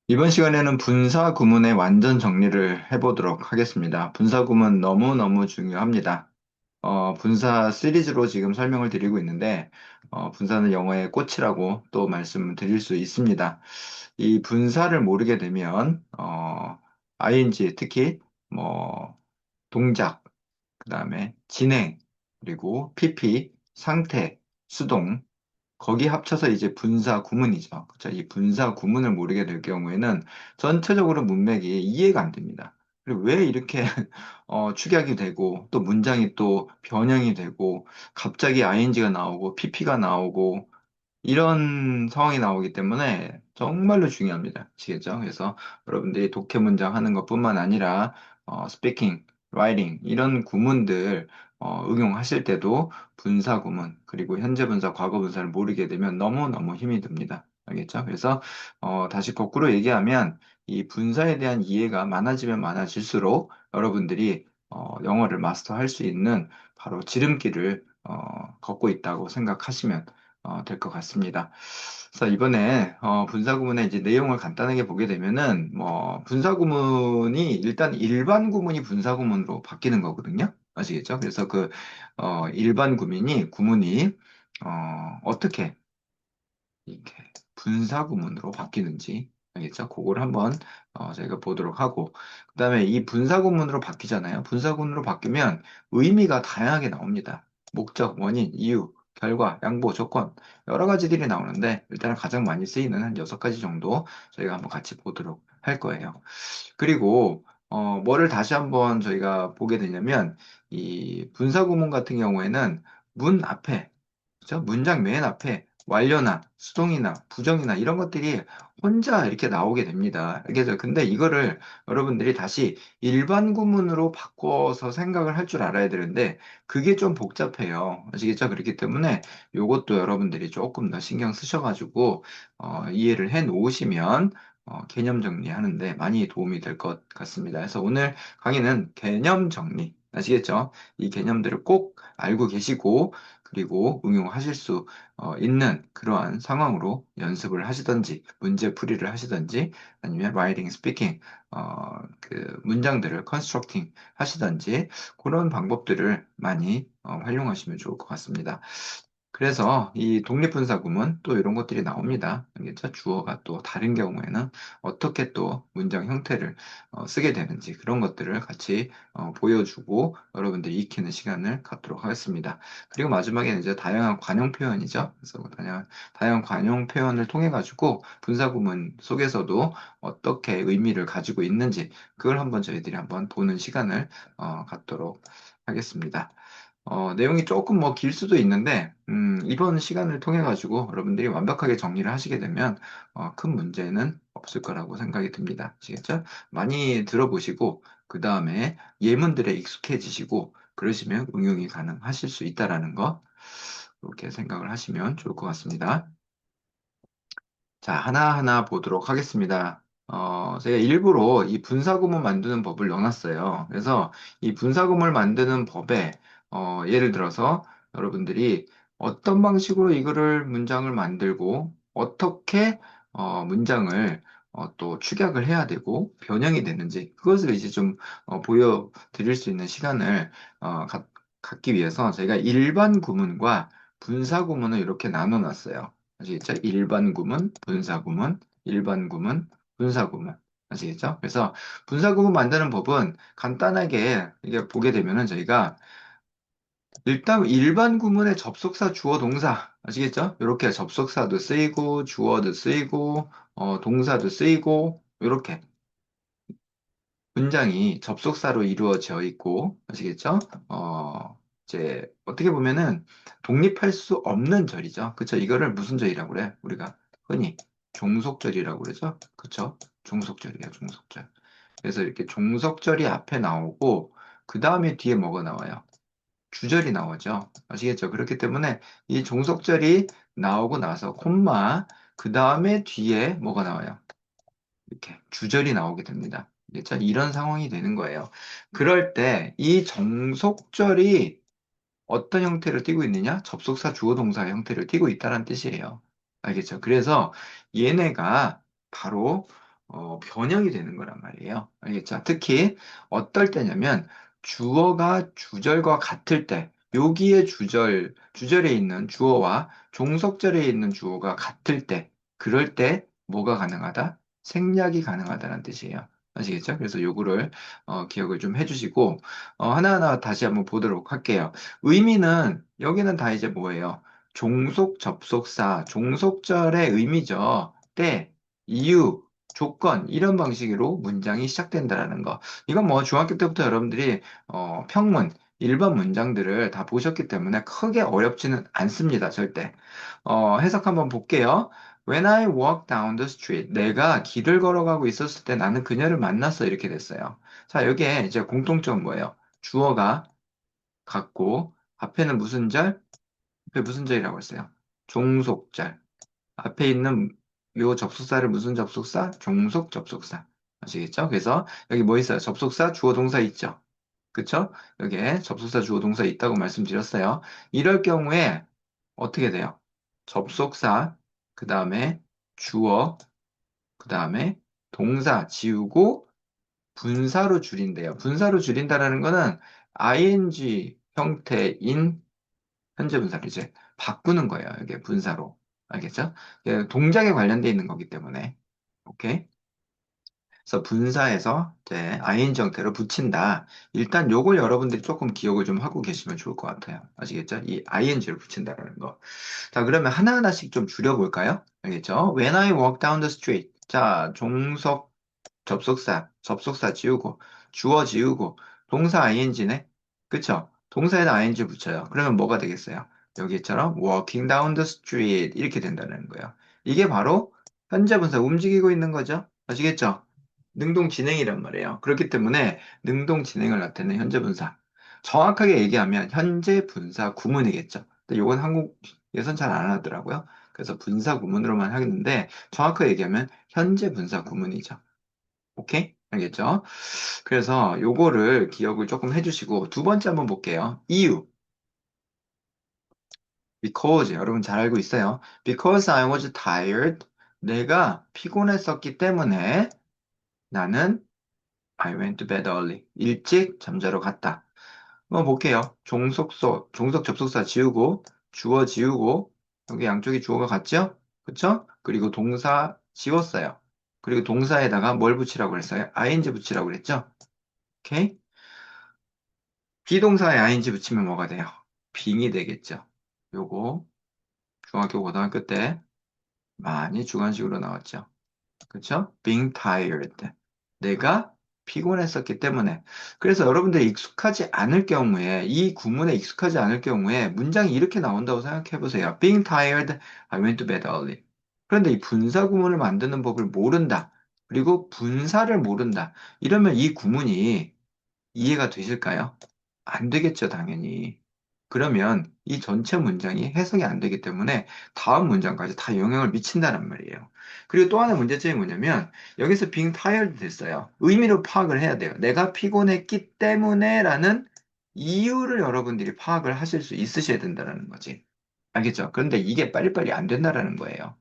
이번 시간에는 분사 구문의 완전 정리를 해보도록 하겠습니다. 분사 구문 너무너무 중요합니다. 분사 시리즈로 지금 설명을 드리고 있는데, 분사는 영어의 꽃이라고 또 말씀을 드릴 수 있습니다. 이 분사를 모르게 되면, ing, 특히, 뭐, 동작, 그 다음에 진행, 그리고 pp, 상태, 수동, 거기 합쳐서 이제 분사 구문이죠. 그렇죠? 이 분사 구문을 모르게 될 경우에는 전체적으로 문맥이 이해가 안 됩니다. 그리고 왜 이렇게 축약이 되고 또 문장이 또 변형이 되고 갑자기 ing가 나오고 pp가 나오고 이런 상황이 나오기 때문에 정말로 중요합니다. 아시겠죠? 그래서 여러분들이 독해 문장 하는 것뿐만 아니라 스피킹, 라이팅 이런 구문들 응용하실 때도 분사 구문 그리고 현재 분사, 과거 분사를 모르게 되면 너무너무 힘이 듭니다. 알겠죠? 그래서 다시 거꾸로 얘기하면 이 분사에 대한 이해가 많아지면 많아질수록 여러분들이 영어를 마스터할 수 있는 바로 지름길을 걷고 있다고 생각하시면 될 것 같습니다. 그래서 이번에 분사구문의 이제 내용을 간단하게 보게 되면은 뭐 분사구문이 일단 일반 구문이 분사구문으로 바뀌는 거거든요. 아시겠죠? 그래서 그 일반 구문이 어떻게 이렇게 분사구문으로 바뀌는지 알겠죠? 그걸 한번 저희가 보도록 하고 그다음에 이 분사구문으로 바뀌잖아요. 분사구문으로 바뀌면 의미가 다양하게 나옵니다. 목적, 원인, 이유, 결과, 양보, 조건 여러 가지들이 나오는데 일단은 가장 많이 쓰이는 한 6가지 정도 저희가 한번 같이 보도록 할 거예요. 그리고 뭐를 다시 한번 저희가 보게 되냐면 이 분사구문 같은 경우에는 문 앞에 그죠? 문장 맨 앞에 완료나 수동이나 부정이나 이런 것들이 혼자 이렇게 나오게 됩니다. 그래서 근데 이거를 여러분들이 다시 일반 구문으로 바꿔서 생각을 할 줄 알아야 되는데 그게 좀 복잡해요. 아시겠죠? 그렇기 때문에 이것도 여러분들이 조금 더 신경 쓰셔가지고 이해를 해 놓으시면 개념 정리하는데 많이 도움이 될 것 같습니다. 그래서 오늘 강의는 개념 정리. 아시겠죠? 이 개념들을 꼭 알고 계시고 그리고 응용하실 수 있는 그러한 상황으로 연습을 하시던지 문제 풀이를 하시던지 아니면 라이팅, 스피킹 그 문장들을 컨스트럭팅 하시던지 그런 방법들을 많이 활용하시면 좋을 것 같습니다. 그래서 이 독립분사구문 또 이런 것들이 나옵니다. 알겠죠? 주어가 또 다른 경우에는 어떻게 또 문장 형태를 쓰게 되는지 그런 것들을 같이 보여주고 여러분들이 익히는 시간을 갖도록 하겠습니다. 그리고 마지막에는 이제 다양한 관용 표현이죠. 그래서 다양한 관용 표현을 통해 가지고 분사구문 속에서도 어떻게 의미를 가지고 있는지 그걸 한번 저희들이 한번 보는 시간을 갖도록 하겠습니다. 내용이 조금 뭐 길 수도 있는데, 이번 시간을 통해 가지고 여러분들이 완벽하게 정리를 하시게 되면, 큰 문제는 없을 거라고 생각이 듭니다. 아시겠죠? 많이 들어보시고, 그 다음에 예문들에 익숙해지시고, 그러시면 응용이 가능하실 수 있다라는 거, 그렇게 생각을 하시면 좋을 것 같습니다. 자, 하나하나 보도록 하겠습니다. 제가 일부러 이 분사구문 만드는 법을 넣어놨어요. 그래서 이 분사구문을 만드는 법에, 예를 들어서 여러분들이 어떤 방식으로 이거를 문장을 만들고, 어떻게, 문장을 또 축약을 해야 되고, 변형이 되는지, 그것을 이제 좀, 보여드릴 수 있는 시간을, 갖기 위해서 저희가 일반 구문과 분사 구문을 이렇게 나눠 놨어요. 아시겠죠? 일반 구문, 분사 구문, 일반 구문, 분사 구문. 아시겠죠? 그래서 분사 구문 만드는 법은 간단하게 이게 보게 되면은 저희가 일단 일반 구문의 접속사, 주어, 동사. 아시겠죠? 이렇게 접속사도 쓰이고, 주어도 쓰이고, 동사도 쓰이고, 이렇게 문장이 접속사로 이루어져 있고, 아시겠죠? 이제, 어떻게 보면은 독립할 수 없는 절이죠. 그쵸? 이거를 무슨 절이라고 그래? 우리가 흔히 종속절이라고 그러죠? 그쵸? 종속절이에요, 종속절. 그래서 이렇게 종속절이 앞에 나오고, 그 다음에 뒤에 뭐가 나와요? 주절이 나오죠. 아시겠죠? 그렇기 때문에 이 종속절이 나오고 나서 콤마, 그 다음에 뒤에 뭐가 나와요? 이렇게 주절이 나오게 됩니다. 그렇죠? 이런 상황이 되는 거예요. 그럴 때 이 정속절이 어떤 형태를 띠고 있느냐? 접속사 주어 동사 형태를 띠고 있다는 뜻이에요. 알겠죠? 그래서 얘네가 바로 변형이 되는 거란 말이에요. 알겠죠? 특히 어떨 때냐면 주어가 주절과 같을 때, 여기에 주절에 있는 주어와 종속절에 있는 주어가 같을 때, 그럴 때 뭐가 가능하다? 생략이 가능하다는 뜻이에요. 아시겠죠? 그래서 요거를 기억을 좀 해주시고 하나하나 다시 한번 보도록 할게요. 의미는 여기는 다 이제 뭐예요? 종속 접속사, 종속절의 의미죠. 때, 이유, 조건 이런 방식으로 문장이 시작된다라는 거. 이건 뭐 중학교 때부터 여러분들이 평문, 일반 문장들을 다 보셨기 때문에 크게 어렵지는 않습니다. 절대. 해석 한번 볼게요. When I walk down the street, 내가 길을 걸어가고 있었을 때 나는 그녀를 만났어. 이렇게 됐어요. 자, 여기에 이제 공통점 뭐예요? 주어가 같고 앞에는 무슨 절? 앞에 무슨 절이라고 했어요? 종속절. 앞에 있는 요 접속사를 무슨 접속사? 종속 접속사. 아시겠죠? 그래서 여기 뭐 있어요? 접속사, 주어, 동사 있죠? 그쵸? 여기에 접속사, 주어, 동사 있다고 말씀드렸어요. 이럴 경우에 어떻게 돼요? 접속사, 그 다음에 주어, 그 다음에 동사 지우고 분사로 줄인대요. 분사로 줄인다라는 거는 ing 형태인 현재 분사를 이제 바꾸는 거예요. 이게 분사로. 알겠죠? 이게 동작에 관련돼 있는 거기 때문에. 오케이? 그래서 분사에서 이제 ing 형태로 붙인다. 일단 요걸 여러분들이 조금 기억을 좀 하고 계시면 좋을 것 같아요. 아시겠죠? 이 ing를 붙인다라는 거. 자, 그러면 하나하나씩 좀 줄여볼까요? 알겠죠? When I walk down the street. 자, 종속 접속사 지우고, 주어 지우고, 동사 ing네? 그쵸? 동사에다 ing 붙여요. 그러면 뭐가 되겠어요? 여기처럼 walking down the street 이렇게 된다는 거예요. 이게 바로 현재 분사 움직이고 있는 거죠. 아시겠죠? 능동 진행이란 말이에요. 그렇기 때문에 능동 진행을 나타내는 현재 분사. 정확하게 얘기하면 현재 분사 구문이겠죠. 근데 이건 한국에선 잘 안 하더라고요. 그래서 분사 구문으로만 하겠는데 정확하게 얘기하면 현재 분사 구문이죠. 오케이? 알겠죠? 그래서 요거를 기억을 조금 해주시고 두 번째 한번 볼게요. 이유. Because 여러분 잘 알고 있어요. Because I was tired. 내가 피곤했었기 때문에 나는 I went to bed early. 일찍 잠자러 갔다. 한번 볼게요. 종속 접속사 지우고 주어 지우고 여기 양쪽이 주어가 같죠? 그쵸? 그리고 동사 지웠어요. 그리고 동사에다가 뭘 붙이라고 그랬어요? ing 붙이라고 그랬죠? 오케이? 비동사에 ing 붙이면 뭐가 돼요? 빙이 되겠죠. 요거 중학교 고등학교 때 많이 주관식으로 나왔죠. 그쵸? Being tired. 내가 피곤했었기 때문에. 그래서 여러분들이 익숙하지 않을 경우에, 이 구문에 익숙하지 않을 경우에 문장이 이렇게 나온다고 생각해 보세요. Being tired, I went to bed early. 그런데 이 분사 구문을 만드는 법을 모른다. 그리고 분사를 모른다. 이러면 이 구문이 이해가 되실까요? 안 되겠죠, 당연히. 그러면 이 전체 문장이 해석이 안 되기 때문에 다음 문장까지 다 영향을 미친다는 말이에요. 그리고 또 하나의 문제점이 뭐냐면 여기서 being tired 됐어요. 의미로 파악을 해야 돼요. 내가 피곤했기 때문에 라는 이유를 여러분들이 파악을 하실 수 있으셔야 된다는 거지. 알겠죠? 그런데 이게 빨리빨리 안 된다라는 거예요.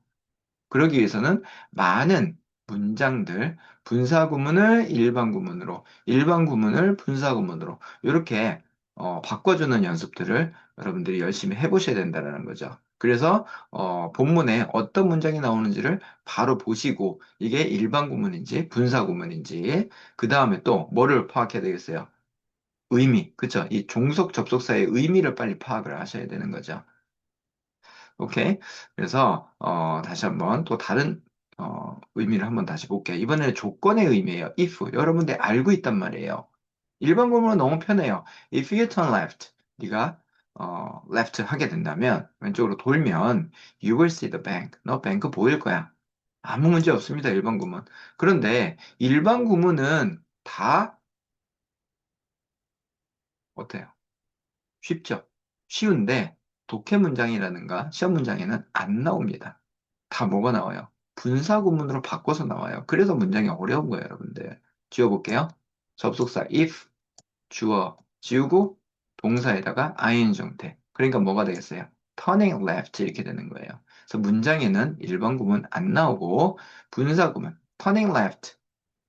그러기 위해서는 많은 문장들, 분사 구문을 일반 구문으로, 일반 구문을 분사 구문으로, 이렇게 바꿔주는 연습들을 여러분들이 열심히 해보셔야 된다는 거죠. 그래서 본문에 어떤 문장이 나오는지를 바로 보시고 이게 일반 구문인지 분사 구문인지 그 다음에 또 뭐를 파악해야 되겠어요? 의미, 그쵸? 이 종속 접속사의 의미를 빨리 파악을 하셔야 되는 거죠. 오케이. 그래서 다시 한번 또 다른 의미를 한번 다시 볼게요. 이번에는 조건의 의미예요. if. 여러분들 알고 있단 말이에요. 일반 구문은 너무 편해요. If you turn left. 네가 left 하게 된다면 왼쪽으로 돌면 you will see the bank. 너 뱅크 보일 거야. 아무 문제 없습니다. 일반 구문. 그런데 일반 구문은 다 어때요? 쉽죠? 쉬운데 독해 문장이라든가 시험 문장에는 안 나옵니다. 다 뭐가 나와요? 분사 구문으로 바꿔서 나와요. 그래서 문장이 어려운 거예요, 여러분들. 지워볼게요. 접속사 if, 주어 지우고 동사에다가 ing 형태. 그러니까 뭐가 되겠어요? turning left 이렇게 되는 거예요. 그래서 문장에는 일반 구문 안 나오고 분사 구문 turning left,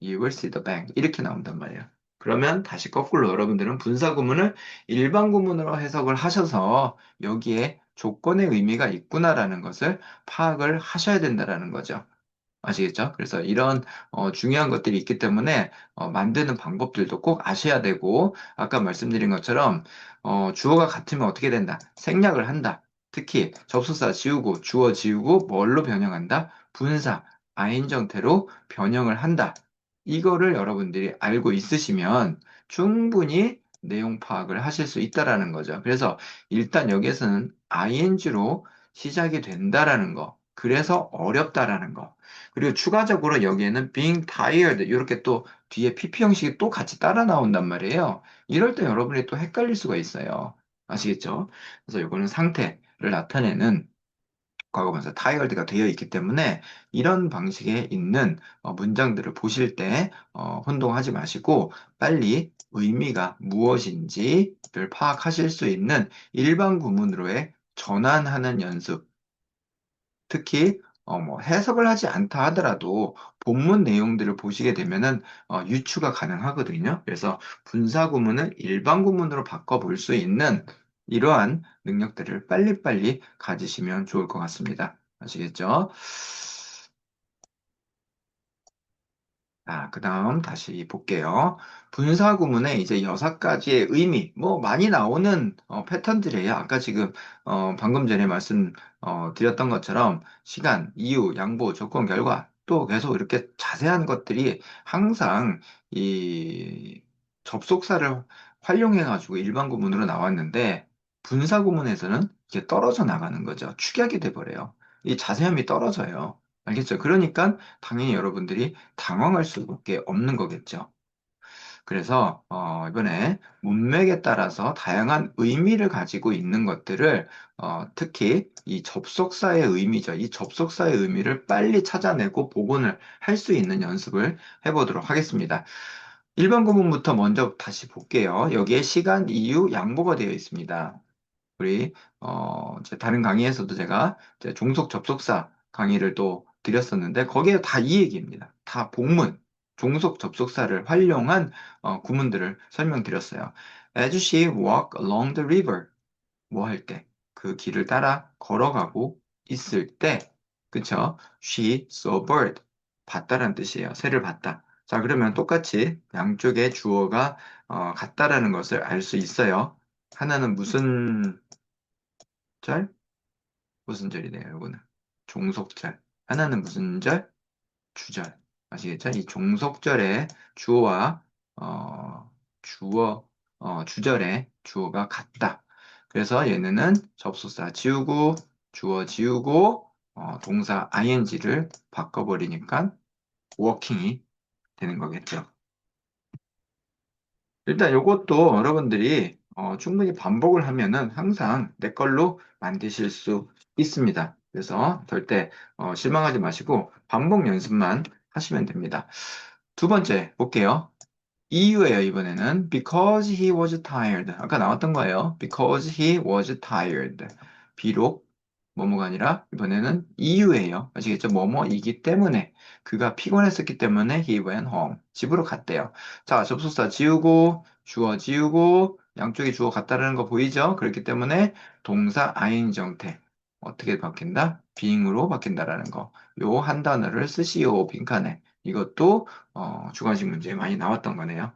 you will see the bank. 이렇게 나온단 말이에요. 그러면 다시 거꾸로 여러분들은 분사 구문을 일반 구문으로 해석을 하셔서 여기에 조건의 의미가 있구나라는 것을 파악을 하셔야 된다라는 거죠. 아시겠죠? 그래서 이런 중요한 것들이 있기 때문에 만드는 방법들도 꼭 아셔야 되고 아까 말씀드린 것처럼 주어가 같으면 어떻게 된다? 생략을 한다. 특히 접속사 지우고 주어 지우고 뭘로 변형한다? 분사, 아인 정태로 변형을 한다. 이거를 여러분들이 알고 있으시면 충분히 내용 파악을 하실 수 있다라는 거죠. 그래서 일단 여기에서는 ing로 시작이 된다라는 거. 그래서 어렵다라는 거. 그리고 추가적으로 여기에는 being tired 이렇게 또 뒤에 PP 형식이 또 같이 따라 나온단 말이에요. 이럴 때 여러분이 또 헷갈릴 수가 있어요. 아시겠죠? 그래서 이거는 상태를 나타내는 과거분사 tired가 되어 있기 때문에 이런 방식에 있는 문장들을 보실 때 혼동하지 마시고 빨리 의미가 무엇인지를 파악하실 수 있는 일반 구문으로의 전환하는 연습 특히 뭐 해석을 하지 않다 하더라도 본문 내용들을 보시게 되면은 유추가 가능하거든요. 그래서 분사 구문을 일반 구문으로 바꿔볼 수 있는 이러한 능력들을 빨리빨리 가지시면 좋을 것 같습니다. 아시겠죠? 자, 그 다음 다시 볼게요. 분사 구문에 이제 6가지의 의미, 뭐 많이 나오는 패턴들이에요. 아까 지금 방금 전에 말씀 드렸던 것처럼 시간, 이유, 양보, 조건, 결과 또 계속 이렇게 자세한 것들이 항상 이 접속사를 활용해가지고 일반 구문으로 나왔는데 분사 구문에서는 이게 떨어져 나가는 거죠. 축약이 돼버려요. 이 자세함이 떨어져요. 알겠죠? 그러니까 당연히 여러분들이 당황할 수밖에 없는 거겠죠. 그래서 이번에 문맥에 따라서 다양한 의미를 가지고 있는 것들을 특히 이 접속사의 의미죠. 이 접속사의 의미를 빨리 찾아내고 복원을 할 수 있는 연습을 해보도록 하겠습니다. 일반 구문부터 먼저 다시 볼게요. 여기에 시간, 이유, 양보가 되어 있습니다. 우리 이제 다른 강의에서도 제가 이제 종속 접속사 강의를 또 드렸었는데 거기에 다 이 얘기입니다. 다 복문, 종속 접속사를 활용한 구문들을 설명드렸어요. As she walked along the river, 뭐 할 때, 그 길을 따라 걸어가고 있을 때, 그쵸? She saw a bird, 봤다라는 뜻이에요. 새를 봤다. 자, 그러면 똑같이 양쪽의 주어가 같다라는 것을 알 수 있어요. 하나는 무슨 절? 무슨 절이네요, 이거는. 종속절. 하나는 무슨 절? 주절. 아시겠죠? 이 종속절의 주어와, 주어, 주절의 주어가 같다. 그래서 얘네는 접속사 지우고, 주어 지우고, 동사 ing를 바꿔버리니까 워킹이 되는 거겠죠. 일단 이것도 여러분들이 충분히 반복을 하면은 항상 내 걸로 만드실 수 있습니다. 그래서 절대 실망하지 마시고 반복 연습만 하시면 됩니다. 두 번째 볼게요. 이유예요, 이번에는. Because he was tired. 아까 나왔던 거예요. Because he was tired. 비록 뭐뭐가 아니라 이번에는 이유예요. 아시겠죠? 뭐뭐이기 때문에 그가 피곤했었기 때문에 he went home. 집으로 갔대요. 자, 접속사 지우고 주어 지우고 양쪽에 주어 같다라는 거 보이죠? 그렇기 때문에 동사 ing 정태 어떻게 바뀐다? being으로 바뀐다라는 거. 요 한 단어를 쓰시오 빈칸에. 이것도 주관식 문제에 많이 나왔던 거네요.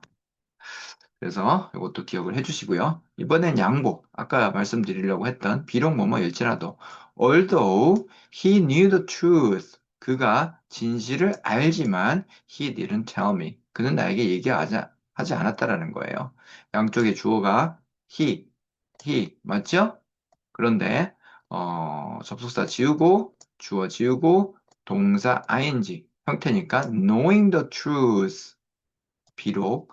그래서 이것도 기억을 해주시고요. 이번엔 양보. 아까 말씀드리려고 했던 비록 뭐뭐일지라도 although he knew the truth. 그가 진실을 알지만 he didn't tell me. 그는 나에게 하지 않았다라는 거예요. 양쪽의 주어가 he 맞죠? 그런데 접속사 지우고 주어 지우고 동사 ing 형태니까 knowing the truth. 비록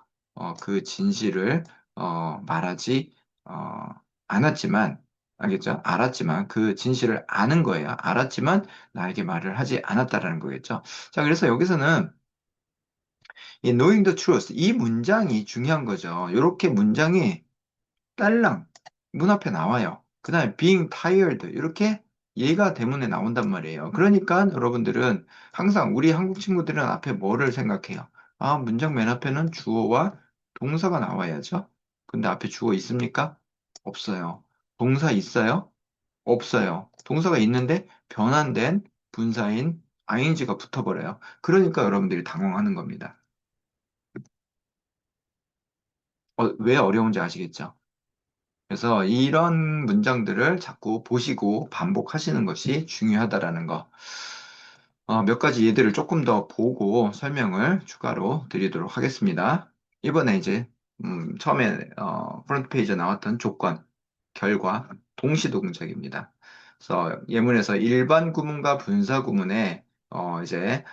그 진실을 말하지 않았지만 알겠죠? 알았지만 그 진실을 아는 거예요. 알았지만 나에게 말을 하지 않았다라는 거겠죠. 자, 그래서 여기서는 이 knowing the truth 이 문장이 중요한 거죠. 이렇게 문장이 딸랑 문 앞에 나와요. 그 다음에 being tired 이렇게 얘가 대문에 나온단 말이에요. 그러니까 여러분들은 항상 우리 한국 친구들은 앞에 뭐를 생각해요? 아, 문장 맨 앞에는 주어와 동사가 나와야죠. 근데 앞에 주어 있습니까? 없어요. 동사 있어요? 없어요. 동사가 있는데 변환된 분사인 ing가 붙어버려요. 그러니까 여러분들이 당황하는 겁니다. 왜 어려운지 아시겠죠? 그래서 이런 문장들을 자꾸 보시고 반복하시는 것이 중요하다라는 거. 몇 가지 예들을 조금 더 보고 설명을 추가로 드리도록 하겠습니다. 이번에 이제 처음에 프론트 페이지에 나왔던 조건, 결과, 동시동작입니다. 그래서 예문에서 일반 구문과 분사 구문의 이제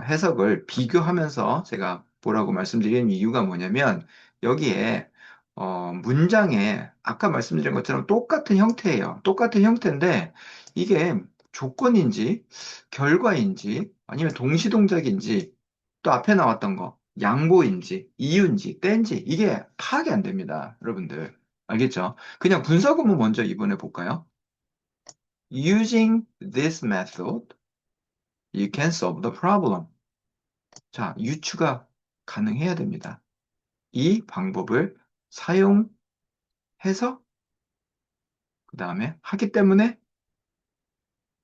해석을 비교하면서 제가 뭐라고 말씀드리는 이유가 뭐냐면 여기에 문장에 아까 말씀드린 것처럼 똑같은 형태예요. 똑같은 형태인데 이게 조건인지 결과인지 아니면 동시동작인지 또 앞에 나왔던 거 양보인지 이유인지 때인지 이게 파악이 안 됩니다. 여러분들 알겠죠? 그냥 분사구문 먼저 이번에 볼까요? Using this method, you can solve the problem. 자, 유추가 가능해야 됩니다. 이 방법을 사용해서 그 다음에 하기 때문에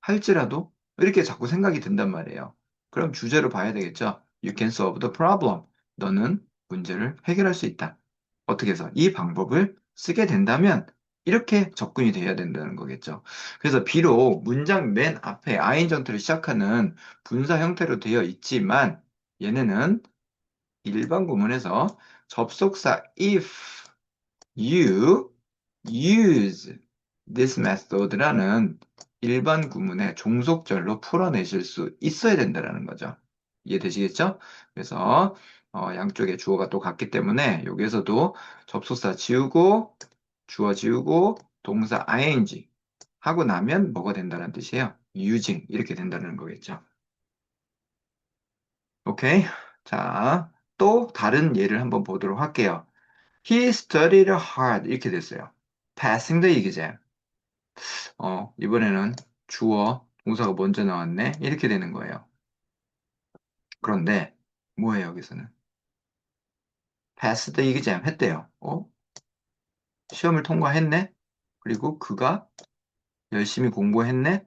할지라도 이렇게 자꾸 생각이 든단 말이에요. 그럼 주제로 봐야 되겠죠? You can solve the problem. 너는 문제를 해결할 수 있다. 어떻게 해서 이 방법을 쓰게 된다면 이렇게 접근이 돼야 된다는 거겠죠. 그래서 비록 문장 맨 앞에 아인전트를 시작하는 분사 형태로 되어 있지만 얘네는 일반 구문에서 접속사 if you use this method라는 일반 구문의 종속절로 풀어내실 수 있어야 된다는 거죠. 이해되시겠죠? 그래서 양쪽에 주어가 또 같기 때문에 여기에서도 접속사 지우고 주어 지우고 동사 ing 하고 나면 뭐가 된다는 뜻이에요? using 이렇게 된다는 거겠죠. 오케이? 자, 또 다른 예를 한번 보도록 할게요. He studied hard 이렇게 됐어요. Passing the exam. 이번에는 주어, 동사가 먼저 나왔네. 이렇게 되는 거예요. 그런데 뭐예요, 여기서는? pass the exam 했대요. 시험을 통과했네? 그리고 그가 열심히 공부했네?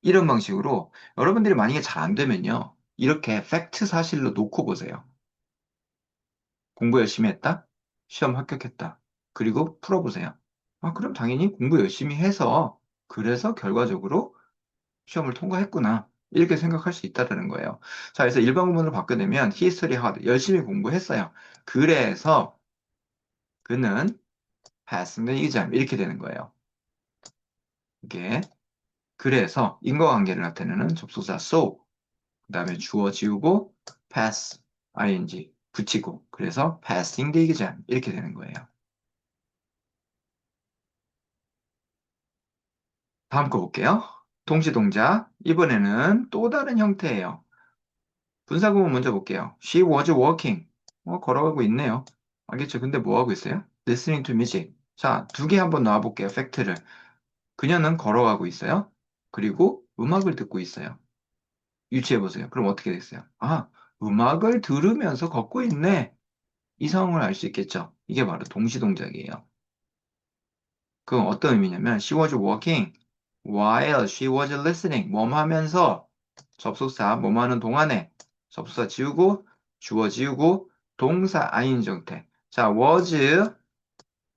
이런 방식으로 여러분들이 만약에 잘 안 되면요. 이렇게 팩트 사실로 놓고 보세요. 공부 열심히 했다? 시험 합격했다. 그리고 풀어보세요. 아, 그럼 당연히 공부 열심히 해서 그래서 결과적으로 시험을 통과했구나. 이렇게 생각할 수 있다는 거예요. 자, 그래서 일반 구문으로 바꿔내면 he studied hard. 열심히 공부했어요. 그래서 그는 passed the exam. 이렇게 되는 거예요. 이게 그래서 인과관계를 나타내는 접속사 so 그 다음에 주어 지우고 pass ing 붙이고 그래서 passing the exam 이렇게 되는 거예요. 다음 거 볼게요. 동시동작 이번에는 또 다른 형태예요. 분사구문 먼저 볼게요. She was walking. 걸어가고 있네요. 알겠죠? 근데 뭐 하고 있어요? Listening to music. 자, 두 개 한번 넣어볼게요. 팩트를. 그녀는 걸어가고 있어요. 그리고 음악을 듣고 있어요. 유추해보세요. 그럼 어떻게 됐어요? 아, 음악을 들으면서 걷고 있네. 이 상황을 알 수 있겠죠? 이게 바로 동시동작이에요. 그건 어떤 의미냐면 she was walking while she was listening. 뭐뭐 하면서 접속사 뭐뭐 하는 동안에 접속사 지우고 주어 지우고 동사 ing 정태. 자, was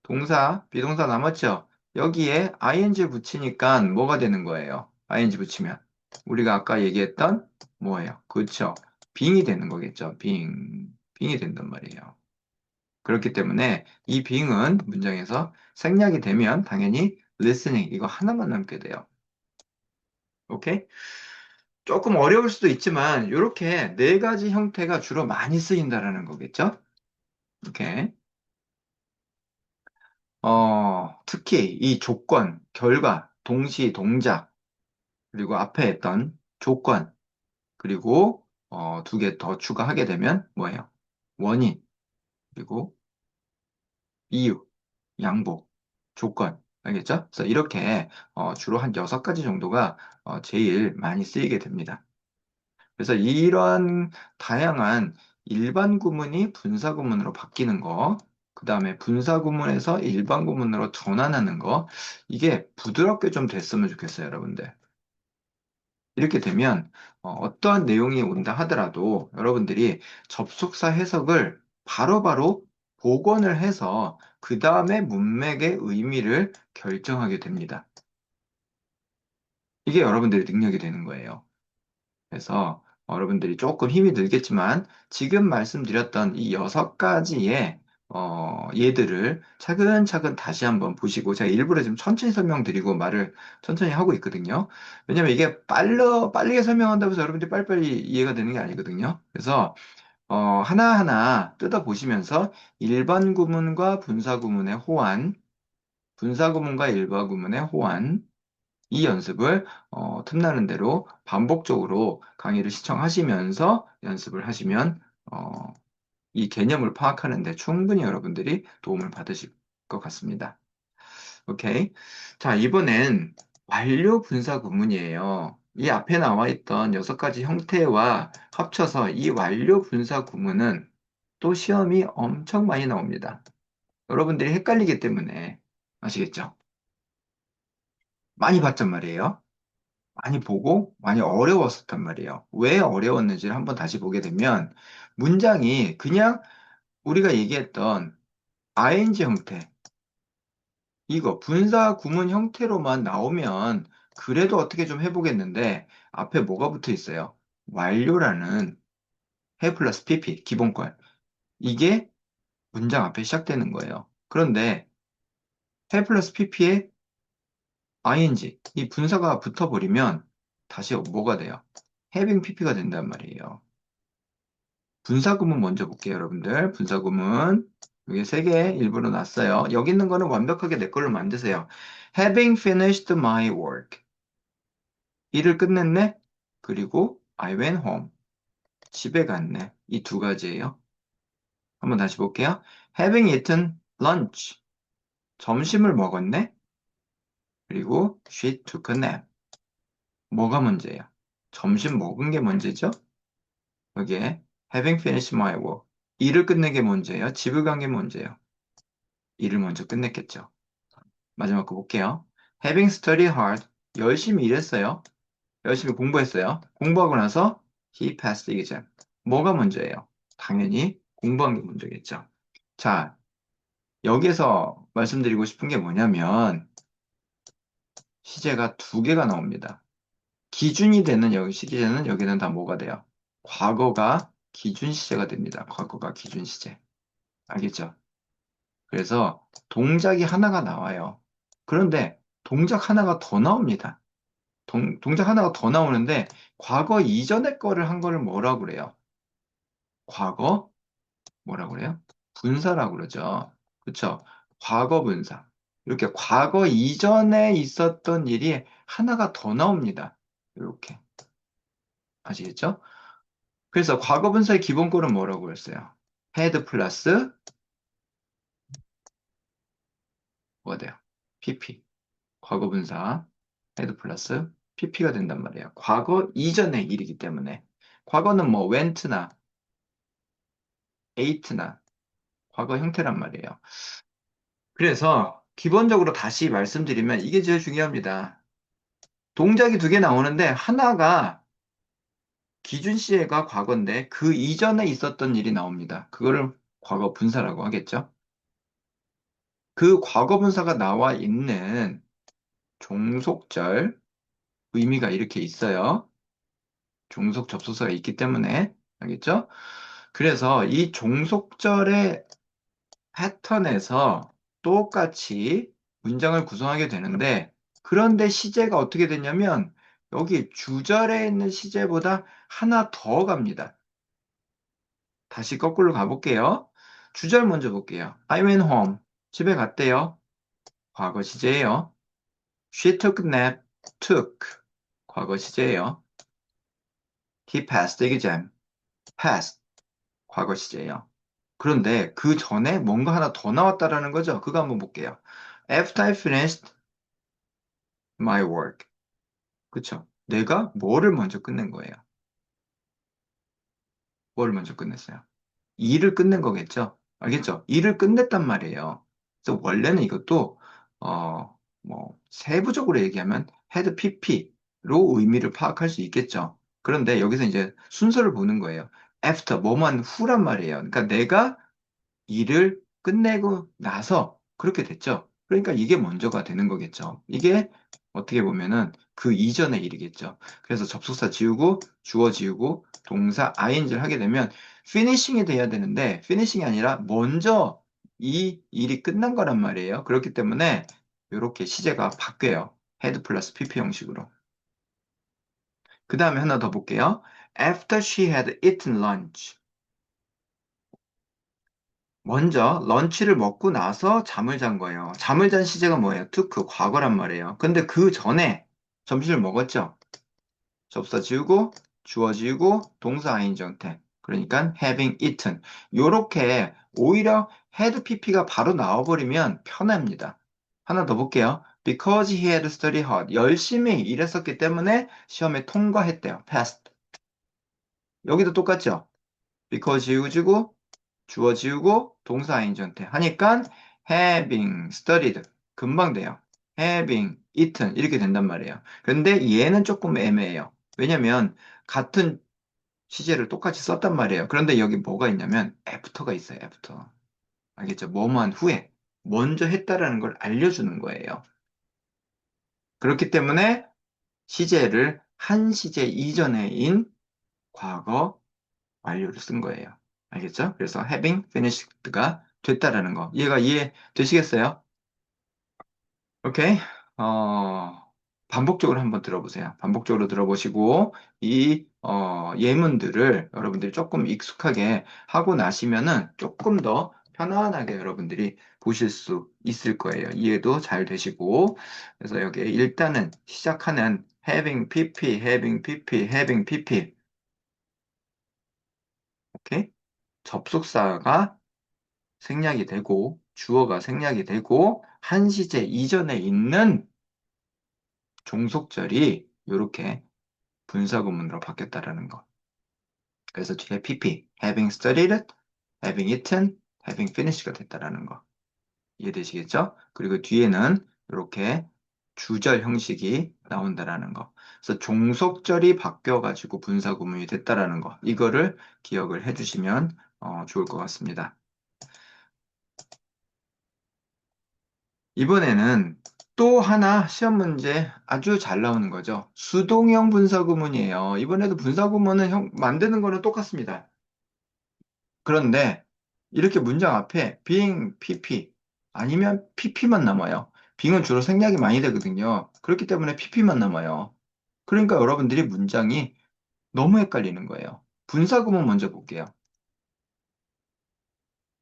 동사 비동사 남았죠? 여기에 ing 붙이니까 뭐가 되는 거예요? ing 붙이면 우리가 아까 얘기했던 뭐예요? 그렇죠. 빙이 되는 거겠죠. 빙이 된단 말이에요. 그렇기 때문에 이 being은 문장에서 생략이 되면 당연히 listening 이거 하나만 남게 돼요. 오케이? 조금 어려울 수도 있지만 이렇게 네 가지 형태가 주로 많이 쓰인다라는 거겠죠? 오케이. 특히 이 조건, 결과, 동시, 동작, 그리고 앞에 했던 조건, 그리고 두 개 더 추가하게 되면 뭐예요? 원인, 그리고 이유, 양보, 조건. 알겠죠? 그래서 이렇게 주로 한 6가지 정도가 제일 많이 쓰이게 됩니다. 그래서 이러한 다양한 일반 구문이 분사 구문으로 바뀌는 거, 그 다음에 분사 구문에서 일반 구문으로 전환하는 거, 이게 부드럽게 좀 됐으면 좋겠어요, 여러분들. 이렇게 되면 떠한 내용이 온다 하더라도 여러분들이 접속사 해석을 바로바로 복원을 해서 그 다음에 문맥의 의미를 결정하게 됩니다. 이게 여러분들의 능력이 되는 거예요. 그래서 여러분들이 조금 힘이 들겠지만 지금 말씀드렸던 이 6가지의 예들을 차근차근 다시 한번 보시고 제가 일부러 지금 천천히 설명드리고 말을 천천히 하고 있거든요. 왜냐면 이게 빠르게 설명한다고 해서 여러분들이 빨리빨리 이해가 되는 게 아니거든요. 그래서 하나하나 뜯어보시면서 일반 구문과 분사 구문의 호환, 분사 구문과 일반 구문의 호환, 이 연습을 틈나는 대로 반복적으로 강의를 시청하시면서 연습을 하시면 이 개념을 파악하는 데 충분히 여러분들이 도움을 받으실 것 같습니다. 오케이. 자, 이번엔 완료 분사 구문이에요. 이 앞에 나와 있던 6가지 형태와 합쳐서 이 완료 분사 구문은 또 시험이 엄청 많이 나옵니다. 여러분들이 헷갈리기 때문에 아시겠죠? 많이 봤단 말이에요. 많이 보고 많이 어려웠었단 말이에요. 왜 어려웠는지를 한번 다시 보게 되면 문장이 그냥 우리가 얘기했던 ing 형태, 이거 분사 구문 형태로만 나오면 그래도 어떻게 좀 해보겠는데 앞에 뭐가 붙어 있어요? 완료라는 해 플러스 pp 기본권. 이게 문장 앞에 시작되는 거예요. 그런데 해 플러스 pp에 ing 이 분사가 붙어버리면 다시 뭐가 돼요? having pp가 된단 말이에요. 분사구문 먼저 볼게요, 여러분들. 분사구문. 여기 3개 일부러 놨어요. 여기 있는 거는 완벽하게 내 걸로 만드세요. Having finished my work. 일을 끝냈네? 그리고 I went home. 집에 갔네. 이 2가지예요. 한번 다시 볼게요. Having eaten lunch. 점심을 먹었네? 그리고 she took a nap. 뭐가 문제예요? 점심 먹은 게 문제죠? 여기에 having finished my work. 일을 끝낸 게 문제예요? 집을 간 게 문제예요? 일을 먼저 끝냈겠죠. 마지막 거 볼게요. Having studied hard. 열심히 일했어요. 열심히 공부했어요. 공부하고 나서 he passed the exam. 뭐가 문제예요? 당연히 공부한 게 문제겠죠. 자, 여기서 말씀드리고 싶은 게 뭐냐면 시제가 2개가 나옵니다. 기준이 되는 여기 시제는 여기는 다 뭐가 돼요? 과거가 기준 시제가 됩니다. 과거가 기준 시제. 알겠죠? 그래서 동작이 하나가 나와요. 그런데 동작 하나가 더 나옵니다. 동작 하나가 더 나오는데 과거 이전의 거를 한 거를 뭐라고 그래요? 과거 뭐라고 그래요? 분사라고 그러죠. 그쵸? 과거 분사. 이렇게 과거 이전에 있었던 일이 하나가 더 나옵니다. 이렇게. 아시겠죠? 그래서 과거 분사의 기본꼴은 뭐라고 했어요? had 플러스 뭐가 돼요? pp. 과거 분사 had 플러스 pp가 된단 말이에요. 과거 이전의 일이기 때문에. 과거는 뭐 went나 ate나 과거 형태란 말이에요. 그래서 기본적으로 다시 말씀드리면 이게 제일 중요합니다. 동작이 2개 나오는데 하나가 기준 시제가 과거인데 그 이전에 있었던 일이 나옵니다. 그거를 과거 분사라고 하겠죠. 그 과거 분사가 나와 있는 종속절 의미가 이렇게 있어요. 종속 접속사가 있기 때문에 알겠죠? 그래서 이 종속절의 패턴에서 똑같이 문장을 구성하게 되는데, 그런데 시제가 어떻게 되냐면, 여기 주절에 있는 시제보다 하나 더 갑니다. 다시 거꾸로 가볼게요. 주절 먼저 볼게요. I went home. 집에 갔대요. 과거 시제예요. She took a nap. took. 과거 시제예요. He passed the exam. passed. 과거 시제예요. 그런데 그 전에 뭔가 하나 더 나왔다라는 거죠. 그거 한번 볼게요. After I finished my work. 그쵸? 내가 뭐를 먼저 끝낸 거예요? 뭐를 먼저 끝냈어요? 일을 끝낸 거겠죠? 알겠죠? 일을 끝냈단 말이에요. 그래서 원래는 이것도, 세부적으로 얘기하면 had pp로 의미를 파악할 수 있겠죠. 그런데 여기서 이제 순서를 보는 거예요. after, 뭐만 후란 말이에요. 그러니까 내가 일을 끝내고 나서 그렇게 됐죠. 그러니까 이게 먼저가 되는 거겠죠. 이게 어떻게 보면은 그 이전의 일이겠죠. 그래서 접속사 지우고 주어 지우고 동사 ing를 하게 되면 finishing이 돼야 되는데 finishing이 아니라 먼저 이 일이 끝난 거란 말이에요. 그렇기 때문에 이렇게 시제가 바뀌어요. had 플러스 pp 형식으로. 그 다음에 하나 더 볼게요. After she had eaten lunch. 먼저 런치를 먹고 나서 잠을 잔 거예요. 잠을 잔 시제가 뭐예요? took, 과거란 말이에요. 근데 그 전에 점심을 먹었죠? 접사 지우고, 주어 지우고, 동사 ing 형태. 그러니까 having eaten. 요렇게 오히려 had pp가 바로 나와버리면 편합니다. 하나 더 볼게요. Because he had studied hard. 열심히 일했었기 때문에 시험에 통과했대요. passed. 여기도 똑같죠? because 지우고, 주어 지우고 동사 인전태 하니까 having studied 금방 돼요. having eaten 이렇게 된단 말이에요. 근데 얘는 조금 애매해요. 왜냐면 같은 시제를 똑같이 썼단 말이에요. 그런데 여기 뭐가 있냐면 after가 있어요. after. 알겠죠? 뭐뭐한 후에 먼저 했다라는 걸 알려주는 거예요. 그렇기 때문에 시제를 한 시제 이전에인 과거 완료를 쓴 거예요. 알겠죠? 그래서 having finished가 됐다라는 거. 얘가 이해 되시겠어요? 오케이. 반복적으로 한번 들어보세요. 반복적으로 들어보시고, 예문들을 여러분들이 조금 익숙하게 하고 나시면은 조금 더 편안하게 여러분들이 보실 수 있을 거예요. 이해도 잘 되시고. 그래서 여기 일단은 시작하는 having pp, having pp, having pp. 오케이? 접속사가 생략이 되고 주어가 생략이 되고 한 시제 이전에 있는 종속절이 이렇게 분사구문으로 바뀌었다라는 거. 그래서 뒤에 pp, having studied, having eaten, having finished가 됐다라는 거. 이해되시겠죠? 그리고 뒤에는 이렇게 주절 형식이 나온다라는 거. 그래서 종속절이 바뀌어가지고 분사구문이 됐다라는 거. 이거를 기억을 해주시면 좋을 것 같습니다. 이번에는 또 하나 시험 문제 아주 잘 나오는 거죠. 수동형 분사구문이에요. 이번에도 분사구문은 만드는 거는 똑같습니다. 그런데 이렇게 문장 앞에 being, pp 아니면 pp만 남아요. being은 주로 생략이 많이 되거든요. 그렇기 때문에 pp만 남아요. 그러니까 여러분들이 문장이 너무 헷갈리는 거예요. 분사구문 먼저 볼게요.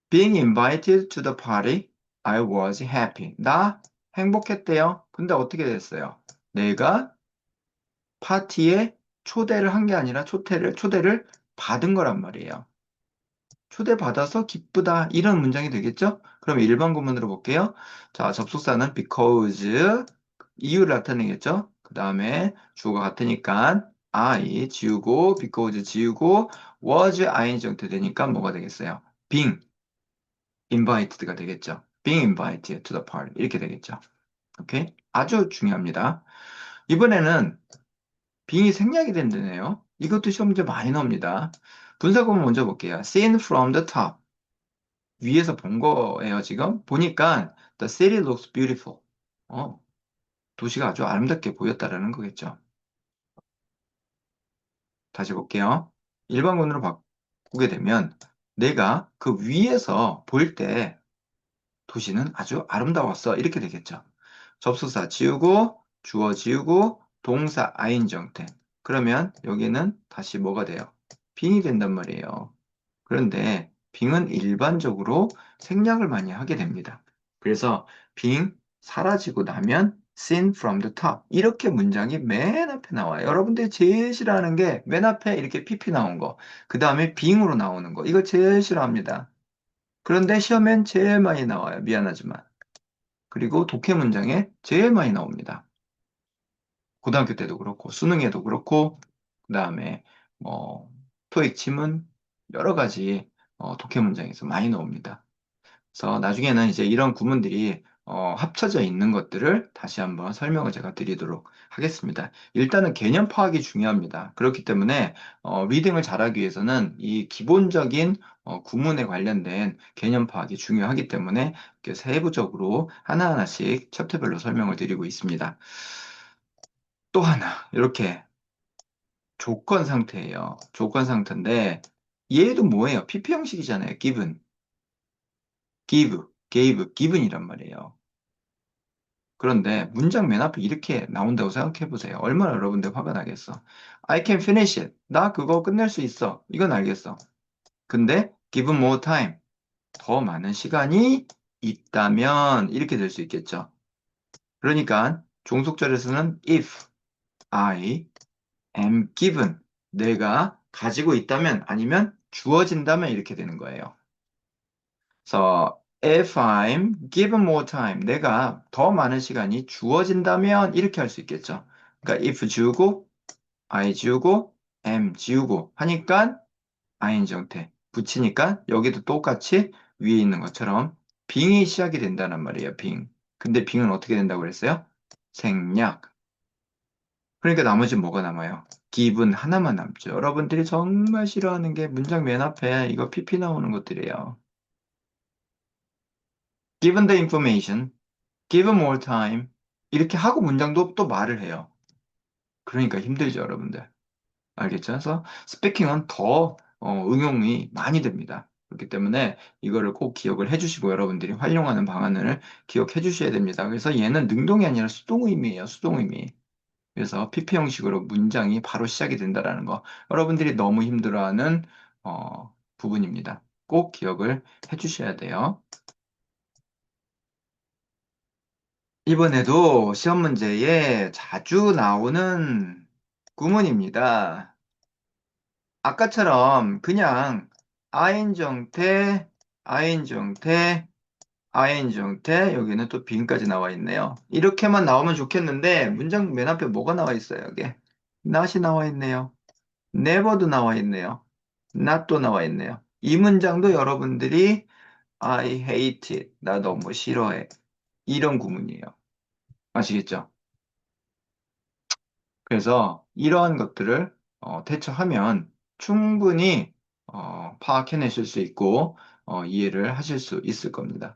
Being invited to the party, I was happy. 나 행복했대요. 근데 어떻게 됐어요? 내가 파티에 초대를 한 게 아니라 초대를 받은 거란 말이에요. 초대받아서 기쁘다. 이런 문장이 되겠죠? 그럼 일반 구문으로 볼게요. 자, 접속사는 because, 이유를 나타내겠죠? 그 다음에 주어가 같으니까 I 지우고, because 지우고, was ing 형태 되니까 뭐가 되겠어요? being invited가 되겠죠. being invited to the party. 이렇게 되겠죠. 오케이? 아주 중요합니다. 이번에는 being이 생략이 된다네요. 이것도 시험 문제 많이 나옵니다. 분사구문 먼저 볼게요. seen from the top. 위에서 본 거예요, 지금. 보니까 the city looks beautiful. 어, 도시가 아주 아름답게 보였다라는 거겠죠. 다시 볼게요. 일반문으로 바꾸게 되면 내가 그 위에서 볼 때 도시는 아주 아름다웠어. 이렇게 되겠죠. 접수사 지우고 주어 지우고 동사 ing 형태. 그러면 여기는 다시 뭐가 돼요? 빙이 된단 말이에요. 그런데 빙은 일반적으로 생략을 많이 하게 됩니다. 그래서 빙 사라지고 나면 seen from the top 이렇게 문장이 맨 앞에 나와요. 여러분들이 제일 싫어하는 게 맨 앞에 이렇게 pp 나온 거, 그 다음에 빙으로 나오는 거. 이거 제일 싫어합니다. 그런데 시험엔 제일 많이 나와요. 미안하지만. 그리고 독해 문장에 제일 많이 나옵니다. 고등학교 때도 그렇고, 수능에도 그렇고, 그 다음에 뭐, 토익 지문, 여러 가지 독해 문장에서 많이 나옵니다. 그래서 나중에는 이제 이런 구문들이 합쳐져 있는 것들을 다시 한번 설명을 제가 드리도록 하겠습니다. 일단은 개념 파악이 중요합니다. 그렇기 때문에 리딩을 잘하기 위해서는 이 기본적인 구문에 관련된 개념 파악이 중요하기 때문에 이렇게 세부적으로 하나하나씩 챕터별로 설명을 드리고 있습니다. 또 하나 이렇게 조건 상태예요. 조건 상태인데 얘도 뭐예요? PP 형식이잖아요. given, given이란 말이에요. 그런데 문장 맨 앞에 이렇게 나온다고 생각해 보세요. 얼마나 여러분들 화가 나겠어. I can finish it. 나 그거 끝낼 수 있어. 이건 알겠어. 근데 given more time. 더 많은 시간이 있다면 이렇게 될 수 있겠죠. 그러니까 종속절에서는 if I am given. 내가 가지고 있다면 아니면 주어진다면 이렇게 되는 거예요. 그래서 if I'm given more time, 내가 더 많은 시간이 주어진다면 이렇게 할 수 있겠죠. 그러니까 if 지우고 I 지우고 am 지우고 하니까 ing 형태 붙이니까 여기도 똑같이 위에 있는 것처럼 빙이 시작이 된다는 말이에요. 빙. 근데 빙은 어떻게 된다고 그랬어요? 생략. 그러니까 나머지는 뭐가 남아요? given 하나만 남죠. 여러분들이 정말 싫어하는 게 문장 맨 앞에 이거 PP 나오는 것들이에요. given the information, given more time 이렇게 하고 문장도 또 말을 해요. 그러니까 힘들죠, 여러분들. 알겠죠? 그래서 스피킹은 더 응용이 많이 됩니다. 그렇기 때문에 이거를 꼭 기억을 해주시고 여러분들이 활용하는 방안을 기억해 주셔야 됩니다. 그래서 얘는 능동이 아니라 수동의미예요, 수동의미. 그래서 PP 형식으로 문장이 바로 시작이 된다라는 거. 여러분들이 너무 힘들어하는 부분입니다. 꼭 기억을 해 주셔야 돼요. 이번에도 시험 문제에 자주 나오는 구문입니다. 아까처럼 그냥 ing 형태, ing 형태, ing 형태, 여기는 또 빈까지 나와 있네요. 이렇게만 나오면 좋겠는데 문장 맨 앞에 뭐가 나와 있어요, 여기? not이 나와 있네요. never도 나와 있네요. not도 나와 있네요. 이 문장도 여러분들이 I hate it. 나 너무 싫어해. 이런 구문이에요. 아시겠죠? 그래서 이러한 것들을 대처하면 충분히 파악해내실 수 있고 이해를 하실 수 있을 겁니다.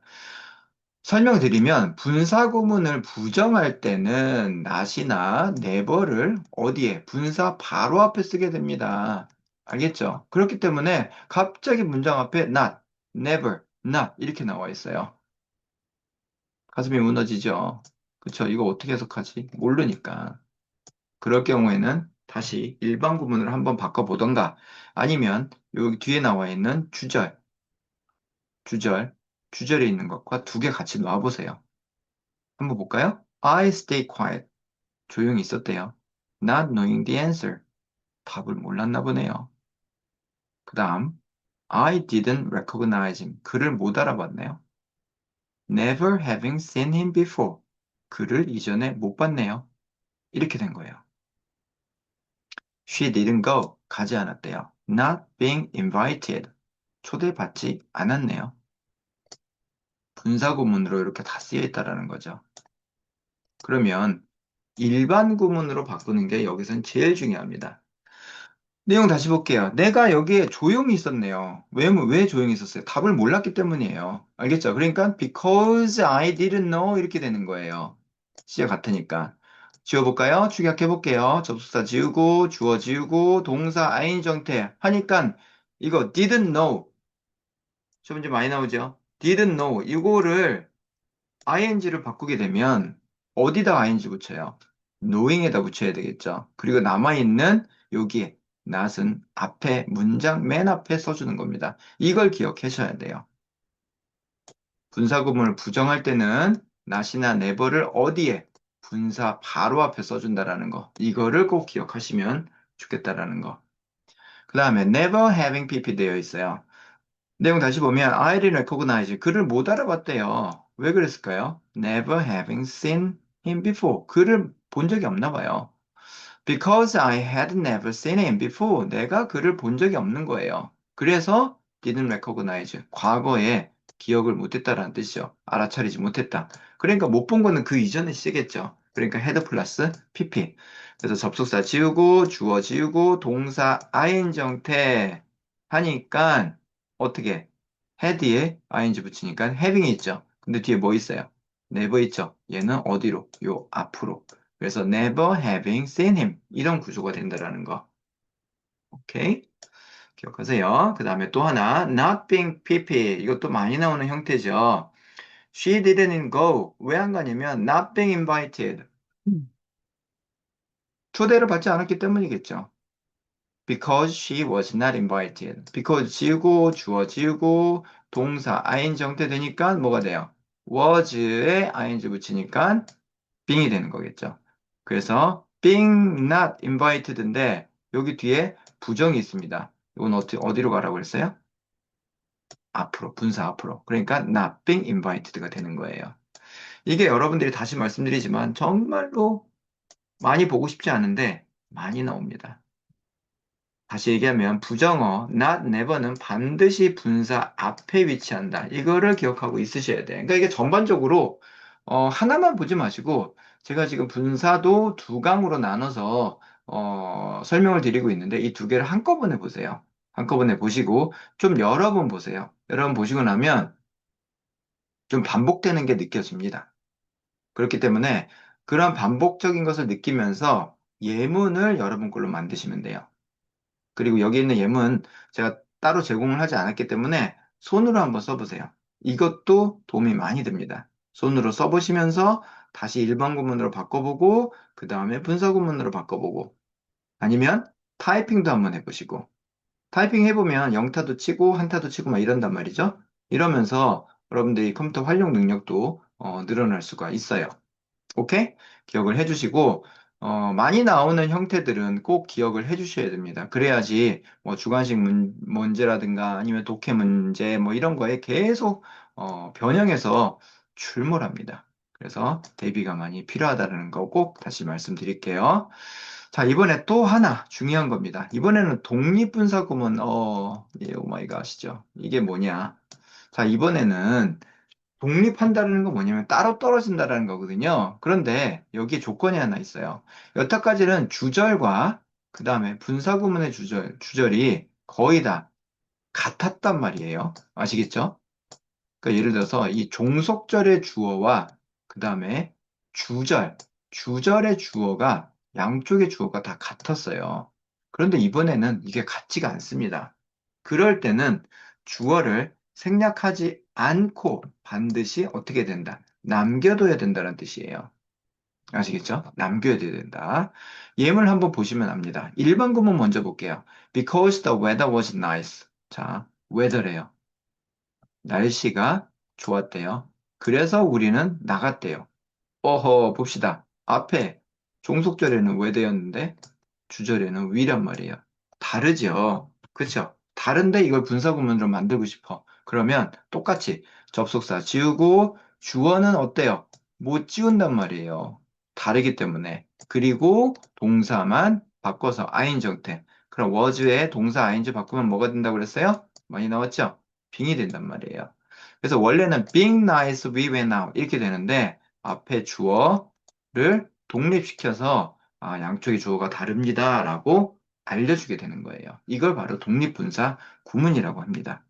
설명드리면 분사 구문을 부정할 때는 not이나 never를 어디에? 분사 바로 앞에 쓰게 됩니다. 알겠죠? 그렇기 때문에 갑자기 문장 앞에 not, never, not 이렇게 나와 있어요. 가슴이 무너지죠? 그쵸? 이거 어떻게 해석하지? 모르니까. 그럴 경우에는 다시 일반 구문을 한번 바꿔보던가 아니면 여기 뒤에 나와 있는 주절, 주절에 있는 것과 두 개 같이 놔보세요. 한번 볼까요? I stay quiet. 조용히 있었대요. Not knowing the answer. 답을 몰랐나 보네요. 그 다음, I didn't recognize him. 그를 못 알아봤네요. Never having seen him before. 그를 이전에 못 봤네요. 이렇게 된 거예요. She didn't go. 가지 않았대요. Not being invited. 초대받지 않았네요. 분사구문으로 이렇게 다 쓰여 있다라는 거죠. 그러면 일반 구문으로 바꾸는 게 여기선 제일 중요합니다. 내용 다시 볼게요. 내가 여기에 조용히 있었네요. 왜 조용히 있었어요? 답을 몰랐기 때문이에요. 알겠죠? 그러니까 because I didn't know 이렇게 되는 거예요. 시제 같으니까. 지워볼까요? 축약해볼게요. 접속사 지우고 주어 지우고 동사 ing 정태 하니까 이거 didn't know 시험 문제 많이 나오죠? didn't know 이거를 ing를 바꾸게 되면 어디다 ing 붙여요? knowing에다 붙여야 되겠죠. 그리고 남아있는 여기에 not은 앞에 문장 맨 앞에 써주는 겁니다. 이걸 기억하셔야 돼요. 분사구문을 부정할 때는 not이나 never를 어디에? 분사 바로 앞에 써준다라는 거. 이거를 꼭 기억하시면 좋겠다라는 거. 그 다음에 never having pp 되어 있어요. 내용 다시 보면 I didn't recognize 그를 못 알아봤대요. 왜 그랬을까요? Never having seen him before. 그를 본 적이 없나 봐요. Because I had never seen him before. 내가 그를 본 적이 없는 거예요. 그래서 didn't recognize. 과거에 기억을 못했다라는 뜻이죠. 알아차리지 못했다. 그러니까 못 본 거는 그 이전에 쓰겠죠. 그러니까 had 플러스 pp. 그래서 접속사 지우고 주어 지우고 동사 ing 형태 하니까 어떻게 had에 ing 붙이니까 having이 있죠. 근데 뒤에 뭐 있어요? never 있죠. 얘는 어디로? 요 앞으로. 그래서 never having seen him 이런 구조가 된다라는 거. 오케이? 기억하세요. 그 다음에 또 하나 not being pp 이것도 많이 나오는 형태죠. She didn't go. 왜 안 가냐면 not being invited. 초대를 받지 않았기 때문이겠죠. Because she was not invited. Because 지우고 주어 지우고 동사 ing 형태 되니까 뭐가 돼요? was에 ing 붙이니까 being이 되는 거겠죠. 그래서 being not invited인데 여기 뒤에 부정이 있습니다. 이건 어디로 가라고 했어요? 앞으로, 분사 앞으로. 그러니까 not being invited가 되는 거예요. 이게 여러분들이 다시 말씀드리지만 정말로 많이 보고 싶지 않은데 많이 나옵니다. 다시 얘기하면 부정어 not never는 반드시 분사 앞에 위치한다. 이거를 기억하고 있으셔야 돼요. 그러니까 이게 전반적으로 하나만 보지 마시고 제가 지금 분사도 두 강으로 나눠서 설명을 드리고 있는데 이 두 개를 한꺼번에 보세요. 한꺼번에 보시고 좀 여러 번 보세요. 여러 번 보시고 나면 좀 반복되는 게 느껴집니다. 그렇기 때문에 그런 반복적인 것을 느끼면서 예문을 여러분 걸로 만드시면 돼요. 그리고 여기 있는 예문 제가 따로 제공을 하지 않았기 때문에 손으로 한번 써보세요. 이것도 도움이 많이 됩니다. 손으로 써보시면서 다시 일반 구문으로 바꿔보고 그 다음에 분사 구문으로 바꿔보고 아니면 타이핑도 한번 해보시고 타이핑 해보면 영타도 치고 한타도 치고 막 이런단 말이죠. 이러면서 여러분들이 컴퓨터 활용 능력도 늘어날 수가 있어요. 오케이? 기억을 해주시고, 많이 나오는 형태들은 꼭 기억을 해주셔야 됩니다. 그래야지, 뭐, 주관식 문제라든가 아니면 독해 문제, 뭐, 이런 거에 계속, 변형해서 출몰합니다. 그래서 대비가 많이 필요하다는 거 꼭 다시 말씀드릴게요. 자, 이번에 또 하나 중요한 겁니다. 이번에는 독립분사 구문, 예, 오마이갓이죠. 이게 뭐냐. 자, 이번에는 독립한다는 건 뭐냐면 따로 떨어진다라는 거거든요. 그런데 여기에 조건이 하나 있어요. 여태까지는 주절과 그 다음에 분사구문의 주절이 거의 다 같았단 말이에요. 아시겠죠? 그러니까 예를 들어서 이 종속절의 주어와 그 다음에 주절의 주어가 양쪽의 주어가 다 같았어요. 그런데 이번에는 이게 같지가 않습니다. 그럴 때는 주어를 생략하지 않고 반드시 어떻게 된다? 남겨둬야 된다는 뜻이에요. 아시겠죠? 남겨야 된다. 예문 한번 보시면 압니다. 일반 구문 먼저 볼게요. Because the weather was nice. 자, weather래요. 날씨가 좋았대요. 그래서 우리는 나갔대요. 어허, 봅시다. 앞에 종속절에는 whether였는데 주절에는 we란 말이에요. 다르죠? 그쵸? 다른데 이걸 분사구문으로 만들고 싶어. 그러면 똑같이 접속사 지우고 주어는 어때요? 못 지운단 말이에요. 다르기 때문에. 그리고 동사만 바꿔서 ing 형태. 그럼 was에 동사 ing 바꾸면 뭐가 된다고 그랬어요? 많이 나왔죠? 빙이 된단 말이에요. 그래서 원래는 being nice, we went out 이렇게 되는데 앞에 주어를 독립시켜서 양쪽의 주어가 다릅니다라고 알려주게 되는 거예요. 이걸 바로 독립분사 구문이라고 합니다.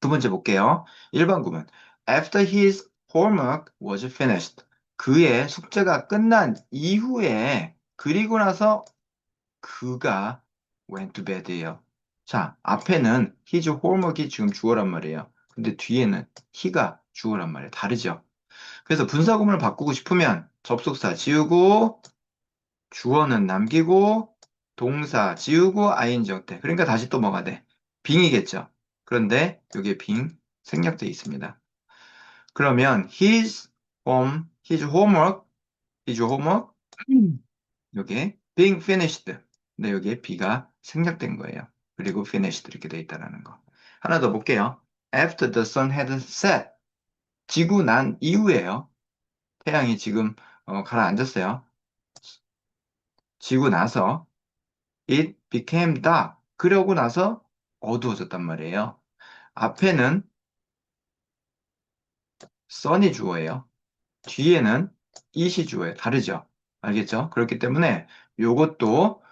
두 번째 볼게요. 1번 구문. After his homework was finished. 그의 숙제가 끝난 이후에 그리고 나서 그가 went to bed예요. 자, 앞에는 his homework이 지금 주어란 말이에요. 근데 뒤에는 he가 주어란 말이에요. 다르죠? 그래서 분사구문을 바꾸고 싶으면 접속사 지우고 주어는 남기고 동사 지우고 ing 형태. 그러니까 다시 또 뭐가 돼? 빙이겠죠. 그런데 여기에 빙 생략되어 있습니다. 그러면 his homework, his homework 여기에 being finished. 근데 여기에 B가 생략된 거예요. 그리고 finished 이렇게 돼 있다는 거. 하나 더 볼게요. After the sun had set. 지고 난 이후에요. 태양이 지금 가라앉았어요. 지고 나서 it became dark. 그러고 나서 어두워졌단 말이에요. 앞에는 sun이 주어예요. 뒤에는 it이 주어예요. 다르죠? 알겠죠? 그렇기 때문에 요것도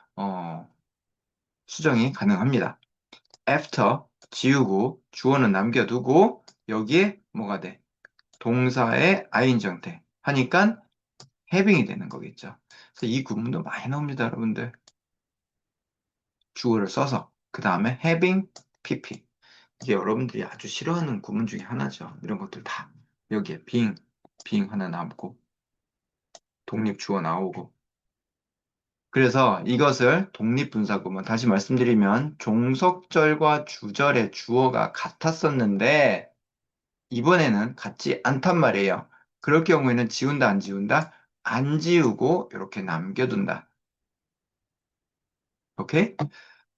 수정이 가능합니다. after 지우고 주어는 남겨두고 여기에 뭐가 돼? 동사의 ing 형태 하니까 having이 되는 거겠죠. 그래서 이 구문도 많이 나옵니다, 여러분들. 주어를 써서 그 다음에 having pp 이게 여러분들이 아주 싫어하는 구문 중에 하나죠. 이런 것들 다 여기에 being 하나 남고 독립 주어 나오고 그래서 이것을 독립분사구문 다시 말씀드리면 종속절과 주절의 주어가 같았었는데 이번에는 같지 않단 말이에요. 그럴 경우에는 지운다, 안 지운다? 안 지우고 이렇게 남겨둔다. 오케이?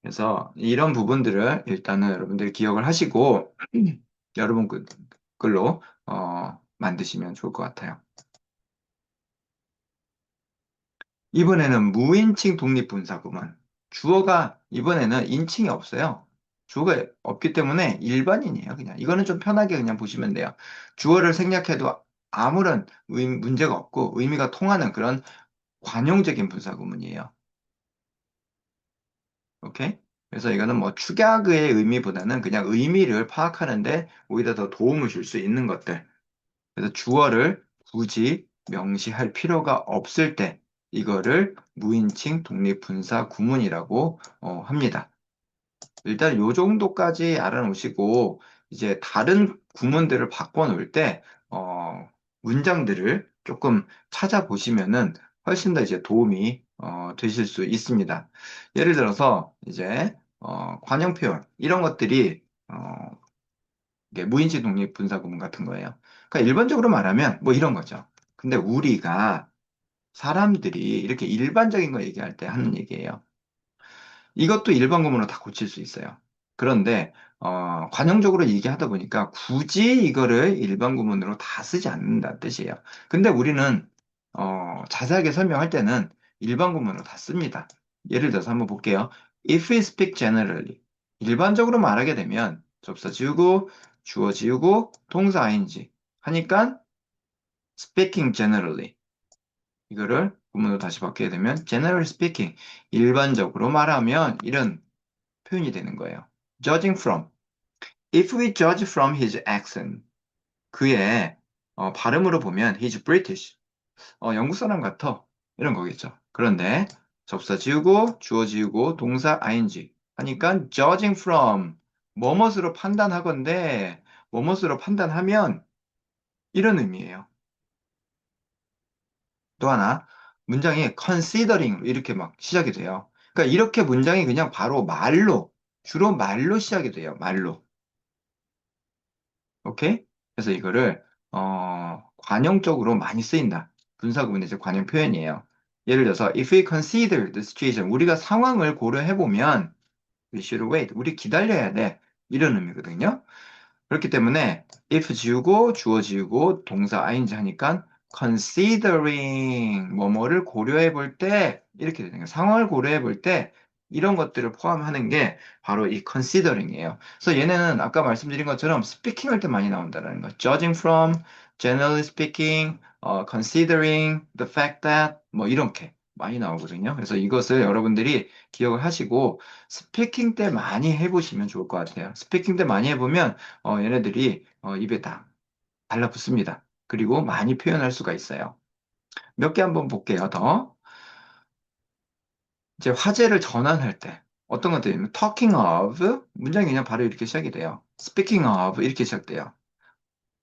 그래서 이런 부분들을 일단은 여러분들이 기억을 하시고 여러분 글로 만드시면 좋을 것 같아요. 이번에는 무인칭 독립분사구문. 주어가 이번에는 인칭이 없어요. 주어가 없기 때문에 일반인이에요, 그냥. 이거는 좀 편하게 그냥 보시면 돼요. 주어를 생략해도 아무런 문제가 없고 의미가 통하는 그런 관용적인 분사구문이에요. 오케이? 그래서 이거는 뭐 축약의 의미보다는 그냥 의미를 파악하는데 오히려 더 도움을 줄 수 있는 것들. 그래서 주어를 굳이 명시할 필요가 없을 때 이거를 무인칭 독립분사 구문이라고 합니다. 일단 요 정도까지 알아놓으시고 이제 다른 구문들을 바꿔놓을 때 문장들을 조금 찾아보시면은 훨씬 더 이제 도움이 되실 수 있습니다. 예를 들어서 이제 관용 표현 이런 것들이 이게 무인지 독립 분사 구문 같은 거예요. 그러니까 일반적으로 말하면 뭐 이런 거죠. 근데 우리가 사람들이 이렇게 일반적인 거 얘기할 때 하는 얘기예요. 이것도 일반 구문으로 다 고칠 수 있어요. 그런데 관용적으로 얘기하다 보니까 굳이 이거를 일반 구문으로 다 쓰지 않는다는 뜻이에요. 근데 우리는 자세하게 설명할 때는 일반 구문으로 다 씁니다. 예를 들어서 한번 볼게요. If we speak generally, 일반적으로 말하게 되면 접사 지우고 주어 지우고 동사 ing 하니까 speaking generally 이거를 구문으로 다시 바뀌게 되면 generally speaking 일반적으로 말하면 이런 표현이 되는 거예요. Judging from. If we judge from his accent, 그의 발음으로 보면 he's British. 영국 사람 같아. 이런 거겠죠. 그런데 접사 지우고 주어 지우고 동사 ing 하니까 judging from 뭐뭇으로 판단하건대 뭐뭇으로 판단하면 이런 의미예요. 또 하나 문장이 considering 이렇게 막 시작이 돼요. 그러니까 이렇게 문장이 그냥 바로 말로 주로 말로 시작이 돼요. 말로. 오케이? 그래서 이거를 관용적으로 많이 쓰인다. 분사구문의 이제 관용 표현이에요. 예를 들어서 if we consider the situation 우리가 상황을 고려해 보면 we should wait. 우리 기다려야 돼. 이런 의미거든요. 그렇기 때문에 if 지우고 주어 지우고 동사 ing 하니까 considering 뭐뭐를 고려해 볼 때 이렇게 되는 거예요. 상황을 고려해 볼 때 이런 것들을 포함하는 게 바로 이 considering이에요. 그래서 얘네는 아까 말씀드린 것처럼 speaking 할 때 많이 나온다는 거. judging from, generally speaking, considering the fact that 뭐 이렇게 많이 나오거든요. 그래서 이것을 여러분들이 기억을 하시고 스피킹 때 많이 해보시면 좋을 것 같아요. 스피킹 때 많이 해보면 얘네들이 입에 다 달라붙습니다. 그리고 많이 표현할 수가 있어요. 몇 개 한번 볼게요, 더. 이제 화제를 전환할 때 어떤 것들이 talking of 문장이 그냥 바로 이렇게 시작이 돼요. speaking of 이렇게 시작돼요.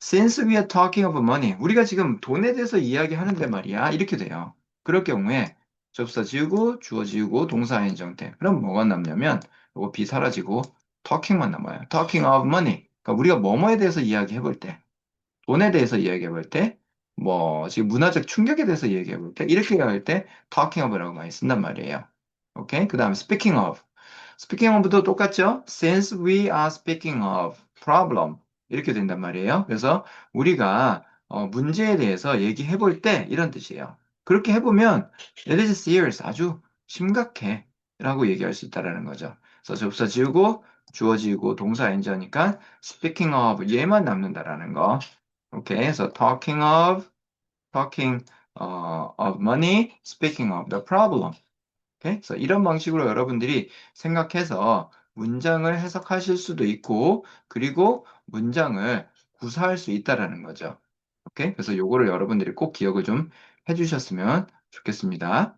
Since we are talking of money 우리가 지금 돈에 대해서 이야기하는데 말이야 이렇게 돼요. 그럴 경우에 접사 지우고 주어 지우고 동사 ing 형태 그럼 뭐가 남냐면 이거 be 사라지고 talking만 남아요. talking of money 그러니까 우리가 뭐뭐에 대해서 이야기해 볼 때 돈에 대해서 이야기해 볼 때, 뭐, 지금 문화적 충격에 대해서 이야기해 볼 때, 이렇게 할 때 talking of라고 많이 쓴단 말이에요. 오케이? 그 다음에 speaking of. speaking of도 똑같죠? Since we are speaking of problem. 이렇게 된단 말이에요. 그래서 우리가 문제에 대해서 얘기해 볼 때 이런 뜻이에요. 그렇게 해보면 it is serious, 아주 심각해 라고 얘기할 수 있다라는 거죠. 그래서 접사 지우고 주어 지우고 동사 ing 하니까 speaking of 얘만 남는다라는 거. 오케이. 그래서 talking of money, speaking of the problem. 오케이? 그래서 이런 방식으로 여러분들이 생각해서 문장을 해석하실 수도 있고, 그리고 문장을 구사할 수 있다라는 거죠. 오케이? 그래서 요거를 여러분들이 꼭 기억을 좀 해주셨으면 좋겠습니다.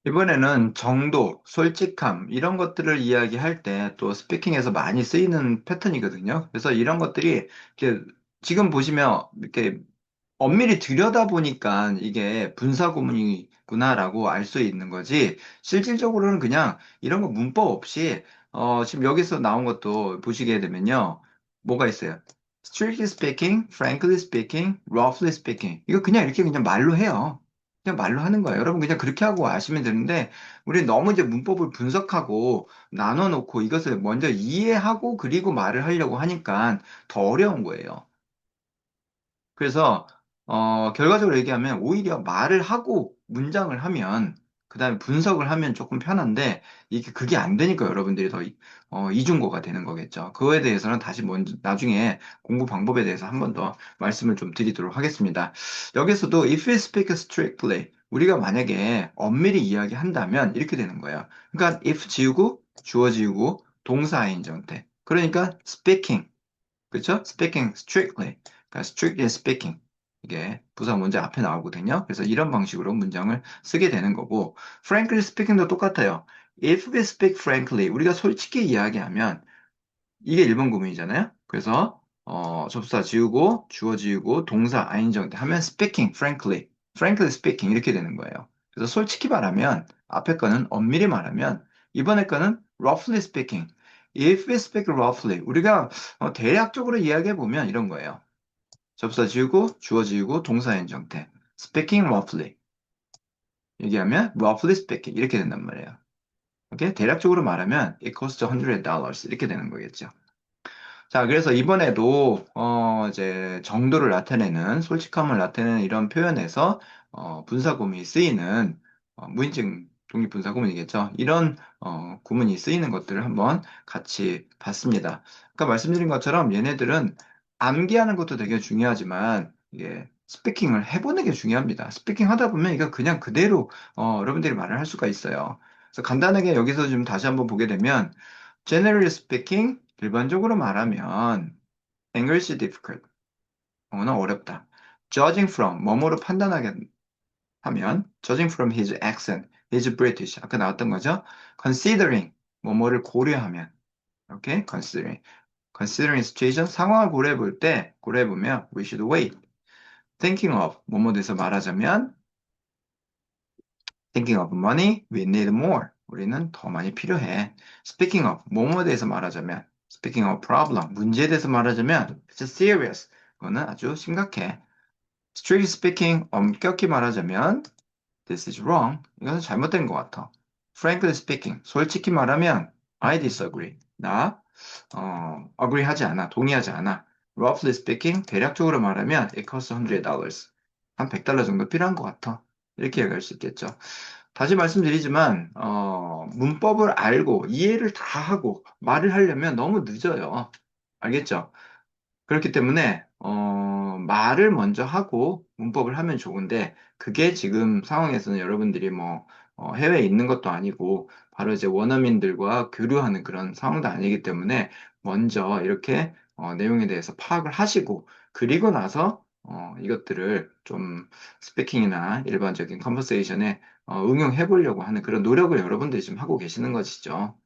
이번에는 정도, 솔직함, 이런 것들을 이야기할 때 또 스피킹에서 많이 쓰이는 패턴이거든요. 그래서 이런 것들이 이렇게 지금 보시면 이렇게 엄밀히 들여다보니까 이게 분사구문이구나라고 알 수 있는 거지, 실질적으로는 그냥 이런 거 문법 없이, 지금 여기서 나온 것도 보시게 되면요. 뭐가 있어요? Strictly speaking, frankly speaking, roughly speaking. 이거 그냥 이렇게 그냥 말로 해요. 그냥 말로 하는 거예요. 여러분 그냥 그렇게 하고 아시면 되는데, 우리 너무 이제 문법을 분석하고 나눠 놓고 이것을 먼저 이해하고 그리고 말을 하려고 하니까 더 어려운 거예요. 그래서 결과적으로 얘기하면 오히려 말을 하고 문장을 하면 그다음에 분석을 하면 조금 편한데 이게 그게 안 되니까 여러분들이 더 이중고가 되는 거겠죠. 그거에 대해서는 다시 먼저 나중에 공부 방법에 대해서 한 번 더 말씀을 좀 드리도록 하겠습니다. 여기서도 if we speak strictly 우리가 만약에 엄밀히 이야기한다면 이렇게 되는 거예요. 그러니까 if 지우고 주어 지우고 동사인 정태. 그러니까 speaking 그렇죠? speaking strictly. 그러니까 strictly speaking. 이게 부사 문제 앞에 나오거든요. 그래서 이런 방식으로 문장을 쓰게 되는 거고, frankly speaking도 똑같아요. If we speak frankly, 우리가 솔직히 이야기하면 이게 1번 구문이잖아요. 그래서 접사 지우고 주어 지우고 동사 아인정 하면 speaking frankly, frankly speaking 이렇게 되는 거예요. 그래서 솔직히 말하면 앞에 거는 엄밀히 말하면 이번에 거는 roughly speaking. If we speak roughly 우리가 대략적으로 이야기해 보면 이런 거예요. 접사 지우고 주어 지우고 동사 인정태 speaking roughly 얘기하면 roughly speaking 이렇게 된단 말이에요. 오케이? 대략적으로 말하면 it costs $100 이렇게 되는 거겠죠. 자, 그래서 이번에도, 이제, 정도를 나타내는, 솔직함을 나타내는 이런 표현에서, 분사구문이 쓰이는, 무인칭 독립분사구문이겠죠. 이런, 구문이 쓰이는 것들을 한번 같이 봤습니다. 아까 말씀드린 것처럼 얘네들은 암기하는 것도 되게 중요하지만, 이게, 스피킹을 해보는 게 중요합니다. 스피킹 하다 보면 이거 그냥 그대로, 여러분들이 말을 할 수가 있어요. 그래서 간단하게 여기서 좀 다시 한번 보게 되면, generally speaking, 일반적으로 말하면 English difficult, 영어는 어렵다. Judging from, 뭐뭐로 판단하게 하면 Judging from his accent, he's British. 아까 나왔던 거죠? Considering, 뭐뭐를 고려하면 오케이? Considering situation, 상황을 고려해 볼 때, 고려해 보면 we should wait. Thinking of, 뭐뭐 대해서 말하자면 Thinking of money, we need more. 우리는 더 많이 필요해. Speaking of, 뭐뭐에 대해서 말하자면, Speaking of problem, 문제에 대해서 말하자면, It's serious. 그거는 아주 심각해. Strictly speaking, 엄격히 말하자면, This is wrong. 이것은 잘못된 것 같아. Frankly speaking, 솔직히 말하면, I disagree. 나, agree 하지 않아. 동의하지 않아. Roughly speaking, 대략적으로 말하면, It costs $100. 한 $100 정도 필요한 것 같아. 이렇게 얘기할 수 있겠죠. 다시 말씀드리지만, 문법을 알고 이해를 다 하고 말을 하려면 너무 늦어요. 알겠죠? 그렇기 때문에, 말을 먼저 하고 문법을 하면 좋은데, 그게 지금 상황에서는 여러분들이 뭐, 해외에 있는 것도 아니고, 바로 이제 원어민들과 교류하는 그런 상황도 아니기 때문에, 먼저 이렇게, 내용에 대해서 파악을 하시고, 그리고 나서, 이것들을 좀 스피킹이나 일반적인 컨버세이션에 응용해 보려고 하는 그런 노력을 여러분들이 지금 하고 계시는 것이죠.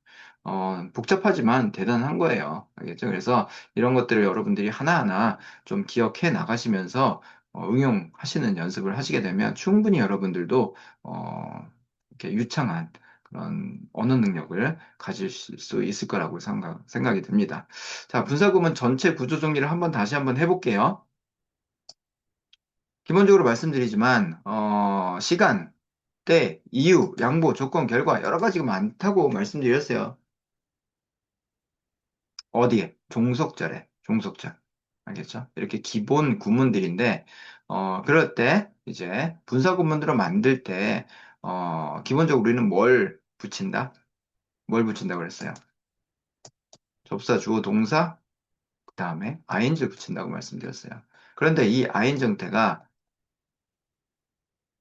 복잡하지만 대단한 거예요. 알겠죠? 그래서 이런 것들을 여러분들이 하나하나 좀 기억해 나가시면서 응용하시는 연습을 하시게 되면 충분히 여러분들도 이렇게 유창한 그런 언어 능력을 가질 수 있을 거라고 생각이 듭니다. 자, 분사구문 전체 구조 정리를 다시 한번 해볼게요. 기본적으로 말씀드리지만, 시간, 때, 이유, 양보, 조건, 결과 여러 가지가 많다고 말씀드렸어요. 어디에? 종속절에. 종속절. 알겠죠? 이렇게 기본 구문들인데, 그럴 때, 이제, 분사 구문들을 만들 때, 기본적으로 우리는 뭘 붙인다? 뭘 붙인다고 그랬어요? 접사, 주어, 동사, 그 다음에 ing를 붙인다고 말씀드렸어요. 그런데 이 ing 형태가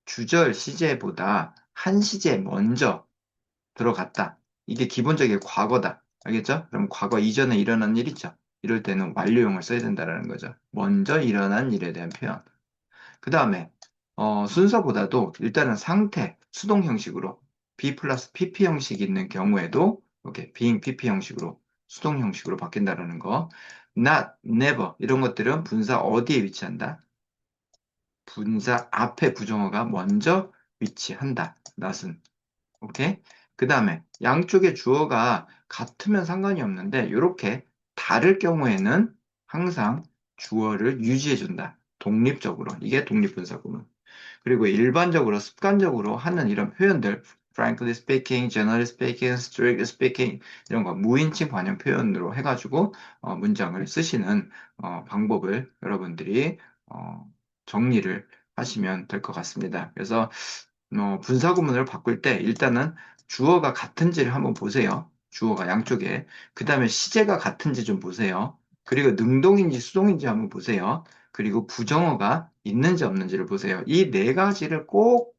주절 시제보다 한 시제 먼저 들어갔다. 이게 기본적인 과거다. 알겠죠? 그럼 과거 이전에 일어난 일 있죠? 이럴 때는 완료형을 써야 된다는 거죠. 먼저 일어난 일에 대한 표현. 그 다음에 순서보다도 일단은 상태, 수동 형식으로 be 플러스 pp 형식이 있는 경우에도 이렇게 being pp 형식으로 수동 형식으로 바뀐다는 거. not, never 이런 것들은 분사 어디에 위치한다? 분사 앞에 부정어가 먼저 위치한다. not은. 오케이? 그 다음에 양쪽의 주어가 같으면 상관이 없는데 이렇게 다를 경우에는 항상 주어를 유지해준다. 독립적으로. 이게 독립분사구문. 그리고 일반적으로 습관적으로 하는 이런 표현들 frankly speaking, generally speaking, strictly speaking 이런 거 무인칭 관형 표현으로 해가지고 문장을 쓰시는 방법을 여러분들이 정리를 하시면 될 것 같습니다. 그래서 분사 구문을 바꿀 때 일단은 주어가 같은지를 한번 보세요. 주어가 양쪽에. 그 다음에 시제가 같은지 좀 보세요. 그리고 능동인지 수동인지 한번 보세요. 그리고 부정어가 있는지 없는지를 보세요. 이 네 가지를 꼭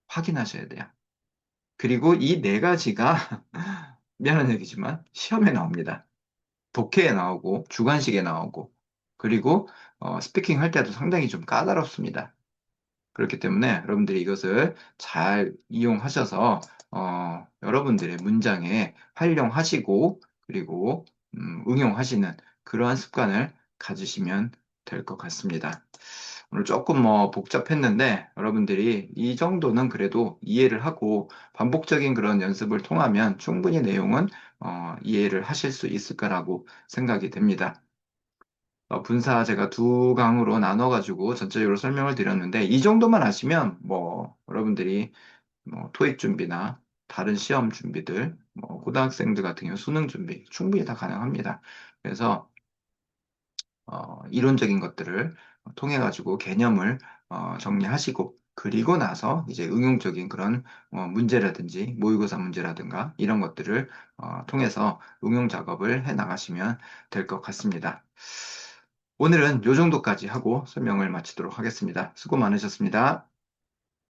확인하셔야 돼요. 그리고 이 네 가지가 미안한 얘기지만 시험에 나옵니다. 독해에 나오고 주관식에 나오고 그리고 스피킹 할 때도 상당히 좀 까다롭습니다. 그렇기 때문에 여러분들이 이것을 잘 이용하셔서 여러분들의 문장에 활용하시고 그리고 응용하시는 그러한 습관을 가지시면 될 것 같습니다. 오늘 조금 복잡했는데 여러분들이 이 정도는 그래도 이해를 하고 반복적인 그런 연습을 통하면 충분히 내용은 이해를 하실 수 있을 거라고 생각이 됩니다. 분사 제가 두 강으로 나눠가지고 전체적으로 설명을 드렸는데, 이 정도만 아시면, 여러분들이, 토익 준비나 다른 시험 준비들, 고등학생들 같은 경우 수능 준비 충분히 다 가능합니다. 그래서, 이론적인 것들을 통해가지고 개념을 정리하시고, 그리고 나서 이제 응용적인 그런 문제라든지 모의고사 문제라든가 이런 것들을 통해서 응용 작업을 해 나가시면 될 것 같습니다. 오늘은 요 정도까지 하고 설명을 마치도록 하겠습니다. 수고 많으셨습니다.